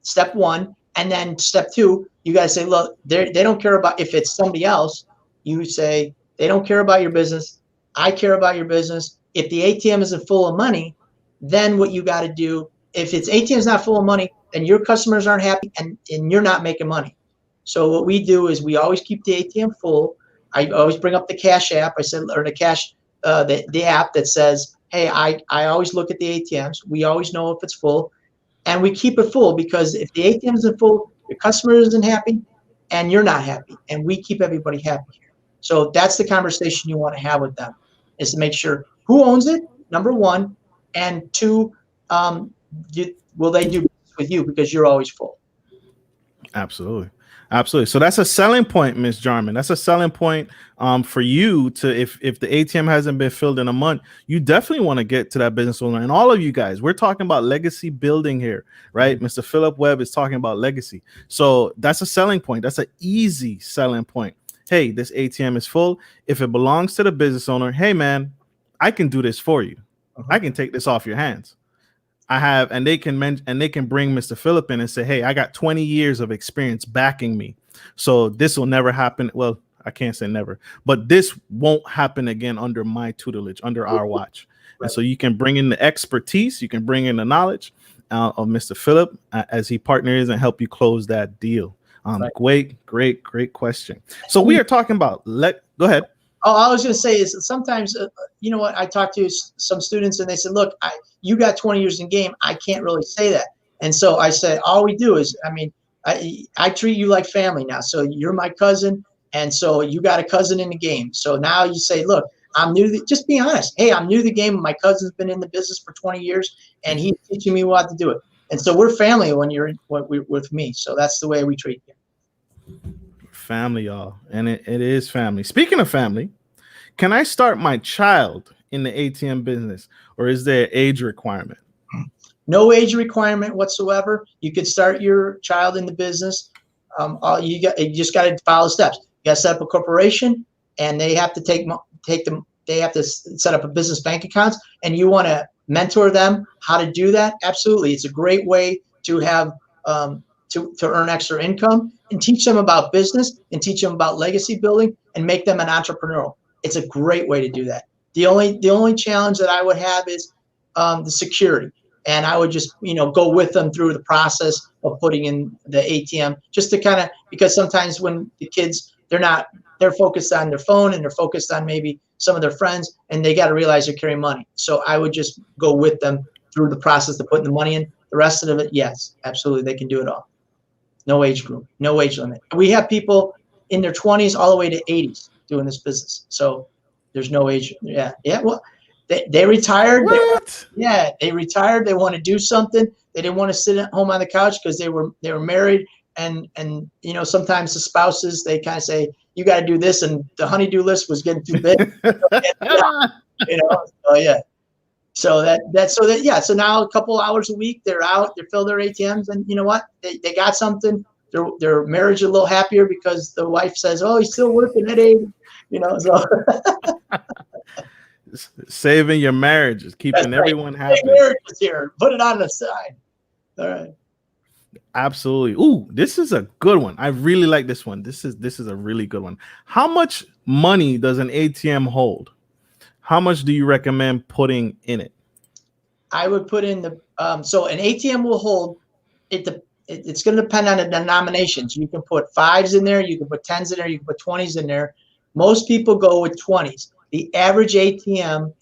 step one. And then step two, you got to say, look, they don't care about if it's somebody else. You say, they don't care about your business. I care about your business. If the ATM isn't full of money, then what you got to do, if its ATM is not full of money, then your customers aren't happy and you're not making money. So what we do is we always keep the ATM full. I always bring up the cash app. I said, or the cash, the app that says, hey, I always look at the ATMs. We always know if it's full, and we keep it full, because if the ATM isn't full, your customer isn't happy and you're not happy, and we keep everybody happy here. So that's the conversation you want to have with them, is to make sure who owns it, number one, and two, will they do business with you because you're always full. Absolutely. Absolutely. So that's a selling point, Miss Jarman. That's a selling point for you to, if the ATM hasn't been filled in a month, you definitely want to get to that business owner. And all of you guys, we're talking about legacy building here, right? Mr. Phillip Webb is talking about legacy. So that's a selling point. That's an easy selling point. Hey, this ATM is full. If it belongs to the business owner, hey man, I can do this for you. I can take this off your hands. I have, and they can bring Mr. Phillip in and say, hey, I got 20 years of experience backing me. So this will never happen. Well, I can't say never, but this won't happen again under my tutelage, under our watch. Right. And so you can bring in the expertise, you can bring in the knowledge of Mr. Phillip as he partners and help you close that deal. Right. Great question. So we are talking about, go ahead. Oh, I was going to say is sometimes, you know what, I talked to some students and they said, look, you got 20 years in game. I can't really say that. And so I said, all we do is, I treat you like family now. So you're my cousin. And so you got a cousin in the game. So now you say, look, I'm new. Just be honest. Hey, I'm new to the game. My cousin's been in the business for 20 years and he's teaching me what to do it. And so we're family when you're with me. So that's the way we treat you. Family, y'all, and it is family. Speaking of family, can I start my child in the ATM business, or is there an age requirement? No age requirement whatsoever. You could start your child in the business. You just got to follow steps. You got to set up a corporation, and they have to they have to set up a business bank account, and you want to mentor them how to do that. Absolutely, it's a great way to have to earn extra income, and teach them about business and teach them about legacy building and make them an entrepreneur. It's a great way to do that. The only challenge that I would have is the security. And I would just, go with them through the process of putting in the ATM, just to because sometimes when the kids, they're focused on their phone and they're focused on maybe some of their friends, and they got to realize they're carrying money. So I would just go with them through the process of putting the money in. The rest of it, yes, absolutely, they can do it all. No age group, no age limit. We have people in their 20s all the way to 80s doing this business. So there's no age. Yeah. Well, they retired. They retired. They want to do something. They didn't want to sit at home on the couch because they were married. And sometimes the spouses, they kind of say, you got to do this. And the honey-do list was getting too big. So yeah. So so now a couple hours a week, they're out, they fill their ATMs, and you know what? They got something. Their marriage is a little happier because the wife says, oh, he's still working at 80, so. Saving your marriage is keeping everyone happy. Marriage is here. Put it on the side. All right. Absolutely. Ooh, this is a good one. I really like this one. This is a really good one. How much money does an ATM hold? How much do you recommend putting in it? I would put in so an ATM will hold it. It's going to depend on the denominations. You can put 5s in there. You can put 10s in there. You can put 20s in there. Most people go with 20s. The average ATM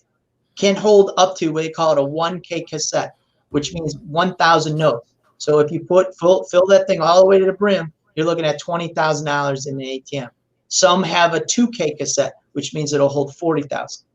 can hold up to what they call it a 1K cassette, which means 1,000 notes. So if you fill that thing all the way to the brim, you're looking at $20,000 in the ATM. Some have a 2K cassette, which means it'll hold 40,000.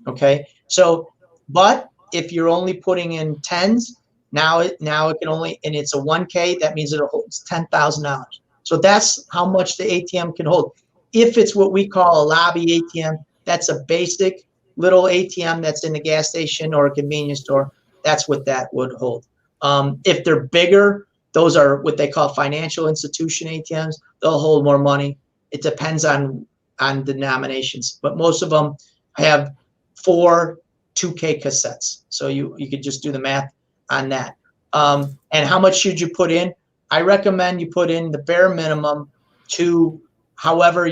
Okay. So, but if you're only putting in 10s, now it can only, and it's a 1K, that means it'll hold $10,000. So that's how much the ATM can hold. If it's what we call a lobby ATM, that's a basic little ATM that's in the gas station or a convenience store. That's what that would hold. If they're bigger, those are what they call financial institution ATMs. They'll hold more money. It depends on denominations, but most of them have 4 2K cassettes. So you could just do the math on that. And how much should you put in? I recommend you put in the bare minimum to however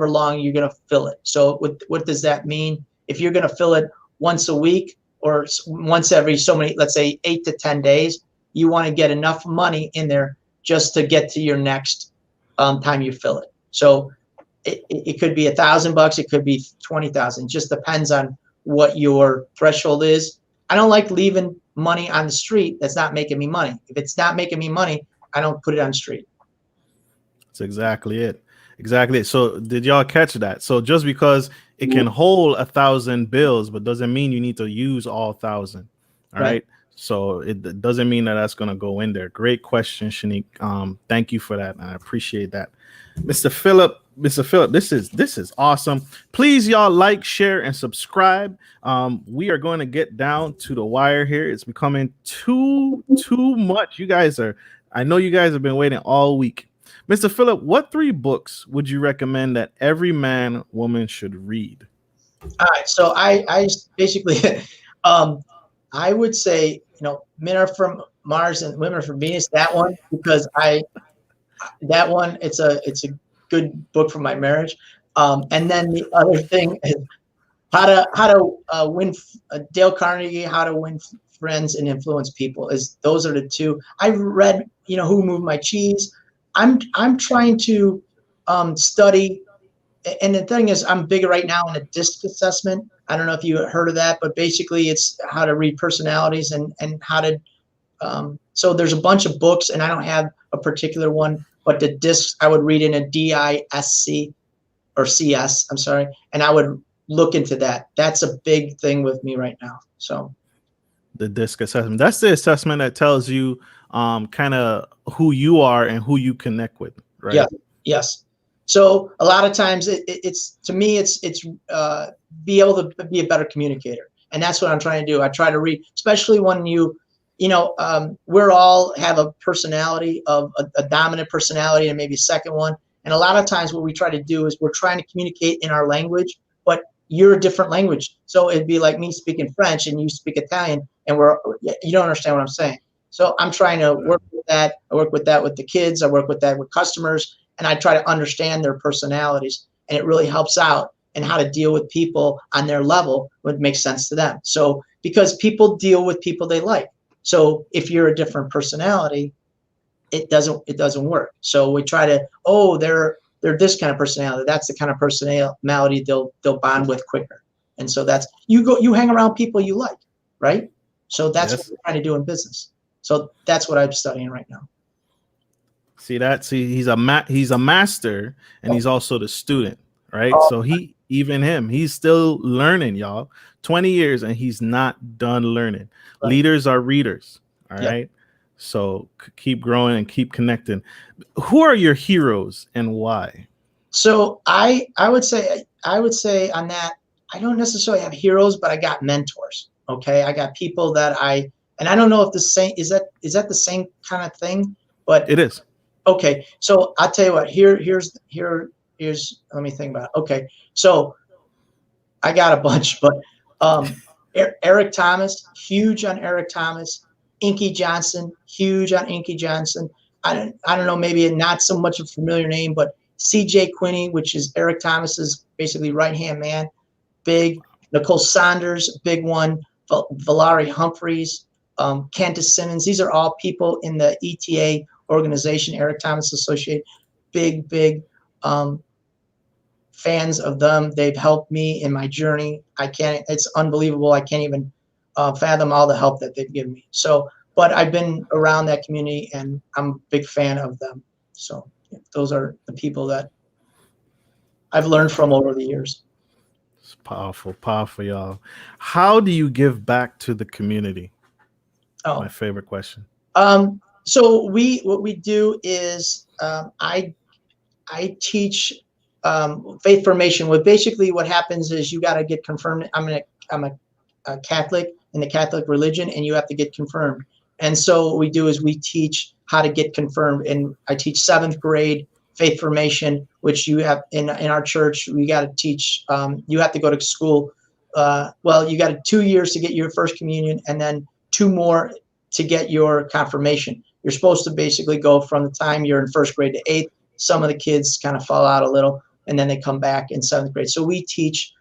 long you're going to fill it. So what does that mean? If you're going to fill it once a week or once every so many, let's say 8 to 10 days, you want to get enough money in there just to get to your next time you fill it. So it could be $1,000, it could be 20,000. Just depends on what your threshold is. I don't like leaving money on the street that's not making me money. If it's not making me money, I don't put it on the street. That's exactly it. Exactly it. So did y'all catch that? So just because it can hold 1,000 bills, but doesn't mean you need to use all 1,000. All right. So it doesn't mean that that's going to go in there. Great question, Shanique. Thank you for that. I appreciate that. Mr. Phillip, this is awesome. Please, y'all, like, share, and subscribe. We are going to get down to the wire here. It's becoming too much. I know you guys have been waiting all week. Mr. Phillip, what 3 books would you recommend that every man, woman should read? All right. So I basically, I would say, men are from Mars and women are from Venus. That one, because it's a good book for my marriage. And then the other thing is how to win, Dale Carnegie, How to Win Friends and Influence People. Those are the 2. I've read, Who Moved My Cheese. I'm trying to study, and the thing is, I'm big right now in a DISC assessment. I don't know if you heard of that, but basically it's how to read personalities and how to. So there's a bunch of books, and I don't have a particular one, but the DISC I would read in a DISC or CS. I'm sorry, and I would look into that. That's a big thing with me right now. So the DISC assessment. That's the assessment that tells you kind of who you are and who you connect with, right? Yeah. Yes. So a lot of times it's to me, it's be able to be a better communicator. And that's what I'm trying to do. I try to read, especially when we're all have a personality of a dominant personality and maybe a second one. And a lot of times what we try to do is we're trying to communicate in our language, but you're a different language. So it'd be like me speaking French and you speak Italian, and you don't understand what I'm saying. So I'm trying to work with that. I work with that with the kids. I work with that with customers, and I try to understand their personalities, and it really helps out and how to deal with people on their level would make sense to them. So because people deal with people they like. So if you're a different personality, it doesn't work. So we try to, they're this kind of personality. That's the kind of personality they'll bond with quicker. And so that's you hang around people you like, right? So that's what we're trying to do in business. So that's what I'm studying right now. See, he's a master, and he's also the student, right? So he's still learning, y'all. 20 years and he's not done learning. Right. Leaders are readers, all right? So keep growing and keep connecting. Who are your heroes and why? So I would say on that, I don't necessarily have heroes, but I got mentors. Okay, I got people that and I don't know if is that the same kind of thing, but it is. Okay, so I'll tell you what. Here's let me think about it. Okay, so I got a bunch, but Eric Thomas, huge on Eric Thomas. Inky Johnson, huge on Inky Johnson. I don't know, maybe not so much a familiar name, but C.J. Quinney, which is Eric Thomas's basically right-hand man, big. Nicole Saunders, big one. Valerie Humphreys, Candace Simmons. These are all people in the ETA organization, Eric Thomas Associate. Big fans of them. They've helped me in my journey. It's unbelievable. I can't even fathom all the help that they've given me. So, but I've been around that community and I'm a big fan of them. So those are the people that I've learned from over the years. It's powerful, y'all. How do you give back to the community? My favorite question. So what we do is I teach faith formation. Basically what happens is you got to get confirmed. I'm a Catholic in the Catholic religion, and you have to get confirmed. And so what we do is we teach how to get confirmed. And I teach 7th grade faith formation, which you have in our church. We got to teach. You have to go to school. You got 2 years to get your first communion, and then 2 more to get your confirmation. You're supposed to basically go from the time you're in 1st grade to 8th. Some of the kids kind of fall out a little, and then they come back in 7th grade. So we teach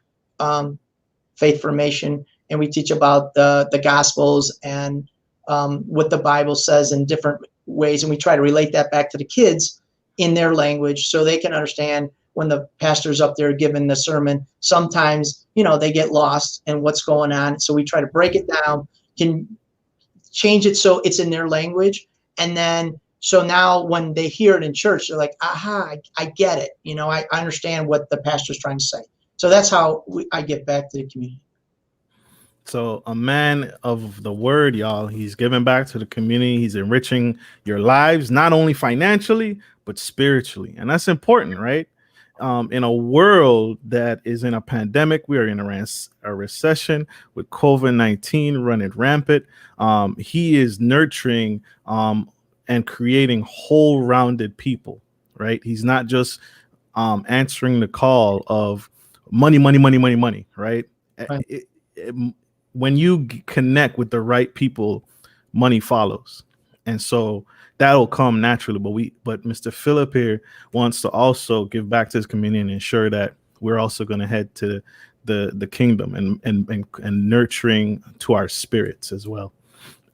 faith formation, and we teach about the Gospels and what the Bible says in different ways, and we try to relate that back to the kids in their language so they can understand when the pastor's up there giving the sermon. Sometimes, they get lost in what's going on. So we try to break it down, can change it so it's in their language. And then, so now when they hear it in church, they're like, aha, I get it. I understand what the pastor's trying to say. So that's how I get back to the community. So a man of the word, y'all, he's giving back to the community. He's enriching your lives, not only financially, but spiritually. And that's important, right? In a world that is in a pandemic, we are in a recession with COVID-19 running rampant. He is nurturing and creating whole-rounded people, right? He's not just answering the call of money, right? Right. When you connect with the right people, money follows. And so that'll come naturally. But Mr. Phillip here wants to also give back to his community and ensure that we're also going to head to the kingdom and nurturing to our spirits as well.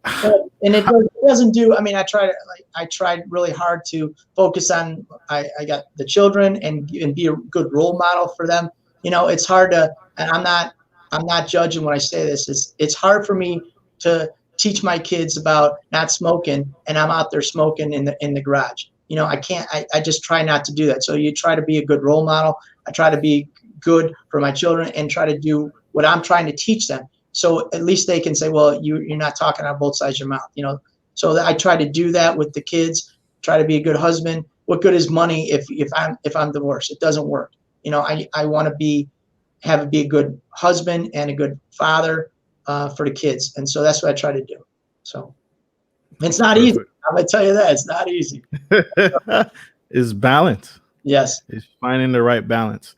And it doesn't do, I tried really hard to focus on, I got the children and be a good role model for them. It's hard to, and I'm not judging when I say this. It's hard for me to teach my kids about not smoking, and I'm out there smoking in the garage. I can't. I just try not to do that. So you try to be a good role model. I try to be good for my children and try to do what I'm trying to teach them. So at least they can say, well, you're not talking out both sides of your mouth. So I try to do that with the kids. Try to be a good husband. What good is money if I'm divorced? It doesn't work. I want to be a good husband and a good father for the kids. And so that's what I try to do. So it's not easy. I'm going to tell you that. It's not easy. It's balance. Yes. It's finding the right balance.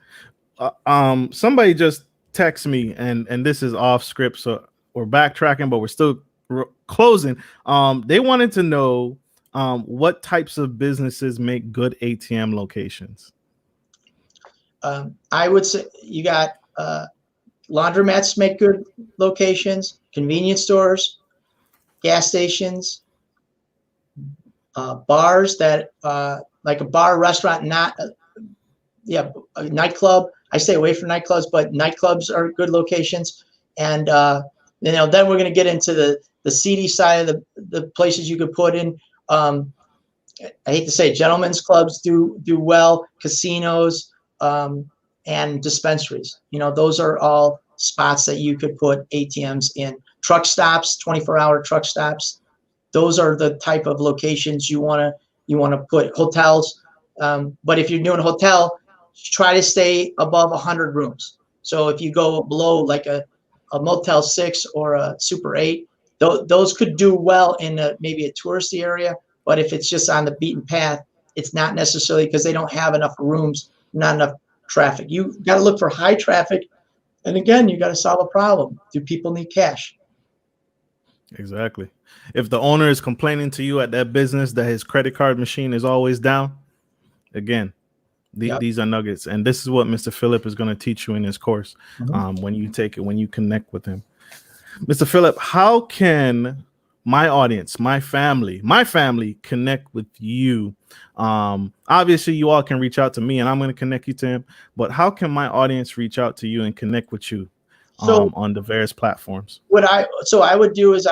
Somebody just texted me, and this is off script, so we're backtracking, but we're still closing. They wanted to know what types of businesses make good ATM locations. I would say you got laundromats make good locations, convenience stores, gas stations, bars that like a bar, restaurant, not a nightclub. I stay away from nightclubs, but nightclubs are good locations. And then we're going to get into the seedy side of the places you could put in. I hate to say it, gentlemen's clubs do well, casinos, and dispensaries. Those are all spots that you could put ATMs in. Truck stops, 24-hour truck stops. Those are the type of locations you want to put. Hotels. But if you're doing a hotel, try to stay above 100 rooms. So if you go below like a Motel 6 or a Super 8, those could do well in maybe a touristy area. But if it's just on the beaten path, it's not necessarily, because they don't have enough rooms, not enough traffic. You got to look for high traffic. And again, you got to solve a problem. Do people need cash? Exactly. If the owner is complaining to you at that business that his credit card machine is always down, again, these are nuggets. And this is what Mr. Phillip is going to teach you in his course. When you take it, when you connect with him. Mr. Phillip, how can my audience, my family connect with you? Obviously you all can reach out to me and I'm going to connect you to him, but how can my audience reach out to you and connect with you on the various platforms? What I would do is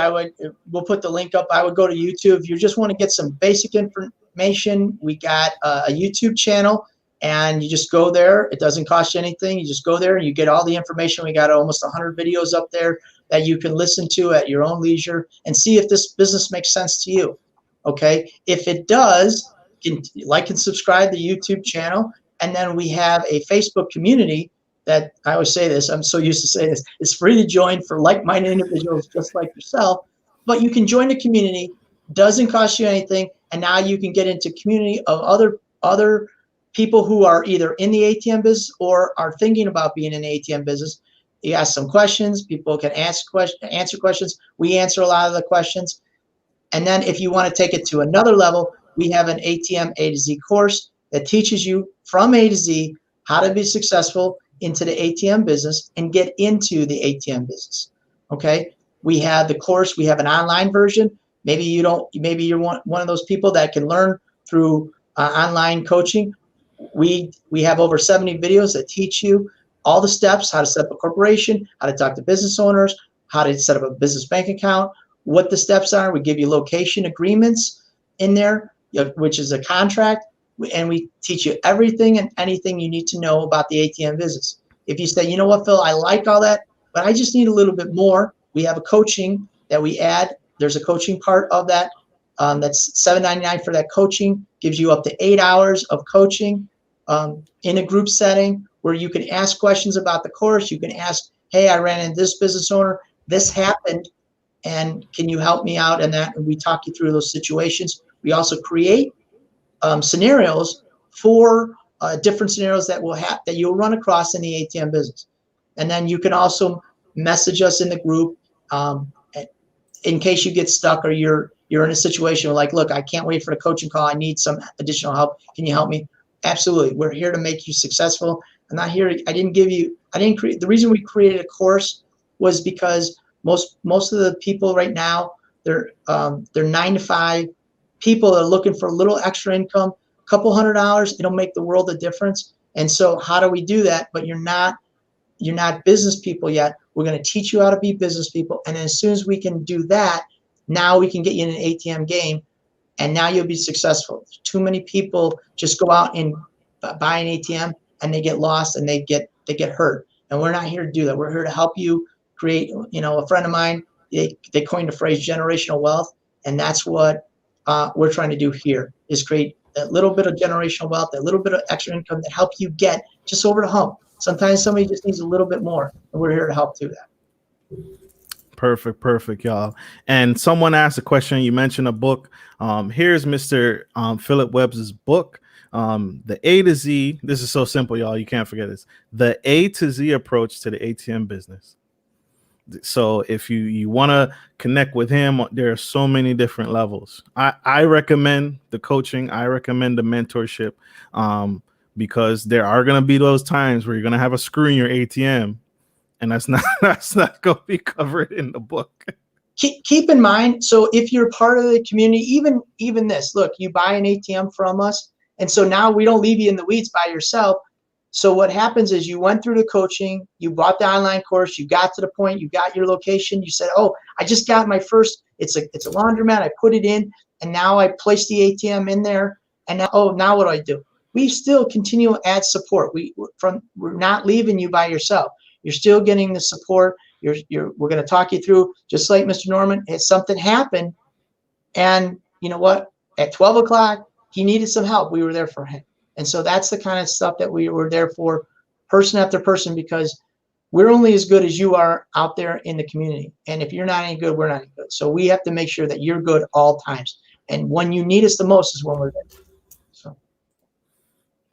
we'll put the link up. I would go to YouTube. If you just want to get some basic information, we got a YouTube channel, and you just go there. It doesn't cost you anything. You just go there and you get all the information. We got almost 100 videos up there that you can listen to at your own leisure and see if this business makes sense to you. Okay. If it does, like and subscribe to the YouTube channel. And then we have a Facebook community that, I always say this, I'm so used to saying this, it's free to join for like-minded individuals just like yourself. But you can join the community, doesn't cost you anything, and now you can get into community of other people who are either in the ATM business or are thinking about being in the ATM business. You ask some questions, people can answer questions. We answer a lot of the questions. And then if you want to take it to another level, we have an ATM A to Z course that teaches you from A to Z how to be successful into the ATM business and get into the ATM business. Okay. We have the course. We have an online version. Maybe you're one of those people that can learn through online coaching. We have over 70 videos that teach you all the steps: how to set up a corporation, how to talk to business owners, how to set up a business bank account, what the steps are. We give you location agreements in there, which is a contract, and we teach you everything and anything you need to know about the ATM business. If you say, you know what, Phil, I like all that, but I just need a little bit more, we have a coaching that we add. There's a coaching part of that. That's $7.99 for that coaching. Gives you up to 8 hours of coaching in a group setting where you can ask questions about the course. You can ask, hey, I ran into this business owner, this happened, and can you help me out in that? And we talk you through those situations. We also create scenarios for different scenarios that that you'll run across in the ATM business. And then you can also message us in the group in case you get stuck or you're in a situation where, like, look, I can't wait for the coaching call. I need some additional help. Can you help me? Absolutely. We're here to make you successful. I'm not here. The reason we created a course was because most of the people right now, they're 9 to 5 people that are looking for a little extra income, a couple $100. It'll make the world a difference. And so how do we do that? But you're not business people yet. We're going to teach you how to be business people. And as soon as we can do that, now we can get you in an ATM game, and now you'll be successful. Too many people just go out and buy an ATM and they get lost and they get hurt. And we're not here to do that. We're here to help you create. A friend of mine, they coined the phrase generational wealth, and that's what we're trying to do here, is create that little bit of generational wealth, that little bit of extra income that help you get just over the hump. Sometimes somebody just needs a little bit more, and we're here to help do that. Perfect, y'all. And someone asked a question. You mentioned a book. Here's Mr. Phillip Webb's book, The A to Z. This is so simple, y'all. You can't forget this. The A to Z approach to the ATM business. So if you want to connect with him, there are so many different levels. I recommend the coaching. I recommend the mentorship, because there are going to be those times where you're going to have a screw in your ATM, and that's not going to be covered in the book. Keep in mind, so if you're part of the community, even this, look, you buy an ATM from us, and so now we don't leave you in the weeds by yourself. So what happens is you went through the coaching, you bought the online course, you got to the point, you got your location, you said, oh, I just got my first, it's a laundromat, I put it in, and now I placed the ATM in there, and now what do I do? We still continue to add support. We're not leaving you by yourself. You're still getting the support. We're going to talk you through, just like Mr. Norman, if something happened, and you know what, at 12 o'clock, he needed some help. We were there for him. And so that's the kind of stuff that we were there for, person after person, because we're only as good as you are out there in the community. And if you're not any good, we're not any good. So we have to make sure that you're good at all times. And when you need us the most is when we're there. So.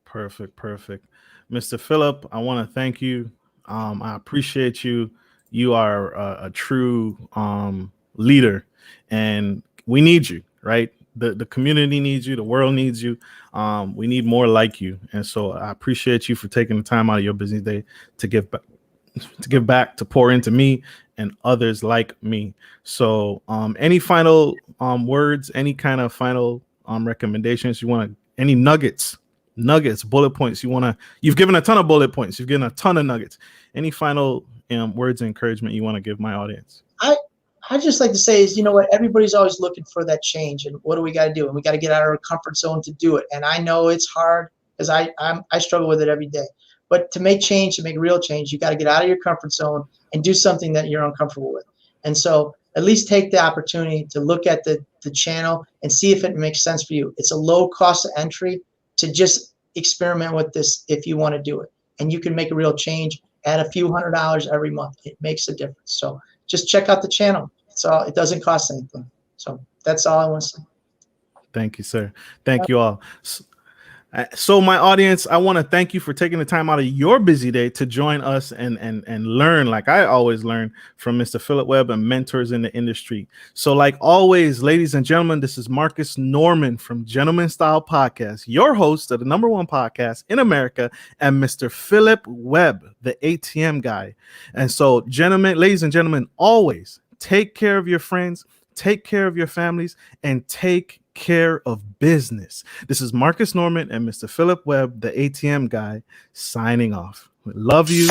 Perfect. Mr. Phillip, I want to thank you. I appreciate you. You are a true leader, and we need you, right? The community needs you. The world needs you. We need more like you. And so I appreciate you for taking the time out of your busy day to give back, to pour into me and others like me. So any final words, any kind of final recommendations you want to, any nuggets, bullet points you've given a ton of bullet points. You've given a ton of nuggets. Any final words of encouragement you want to give my audience? I just like to say is, you know what, everybody's always looking for that change, and what do we got to do? And we got to get out of our comfort zone to do it. And I know it's hard, because I struggle with it every day. But to make change, to make real change, you got to get out of your comfort zone and do something that you're uncomfortable with. And so at least take the opportunity to look at the channel and see if it makes sense for you. It's a low cost of entry to just experiment with this if you want to do it. And you can make a real change, add a few $100 every month. It makes a difference. So just check out the channel. It doesn't cost anything. So that's all I want to say. Thank you, sir. Thank you all. So my audience, I want to thank you for taking the time out of your busy day to join us and learn, like I always learn, from Mr. Phillip Webb and mentors in the industry. So like always, ladies and gentlemen, this is Marcus Norman from Gentleman Style Podcast, your host of the #1 podcast in America, and Mr. Phillip Webb, the ATM guy. And so, ladies and gentlemen, always take care of your friends, take care of your families, and take care of business. This is Marcus Norman and Mr. Phillip Webb, the ATM guy, signing off. Love you.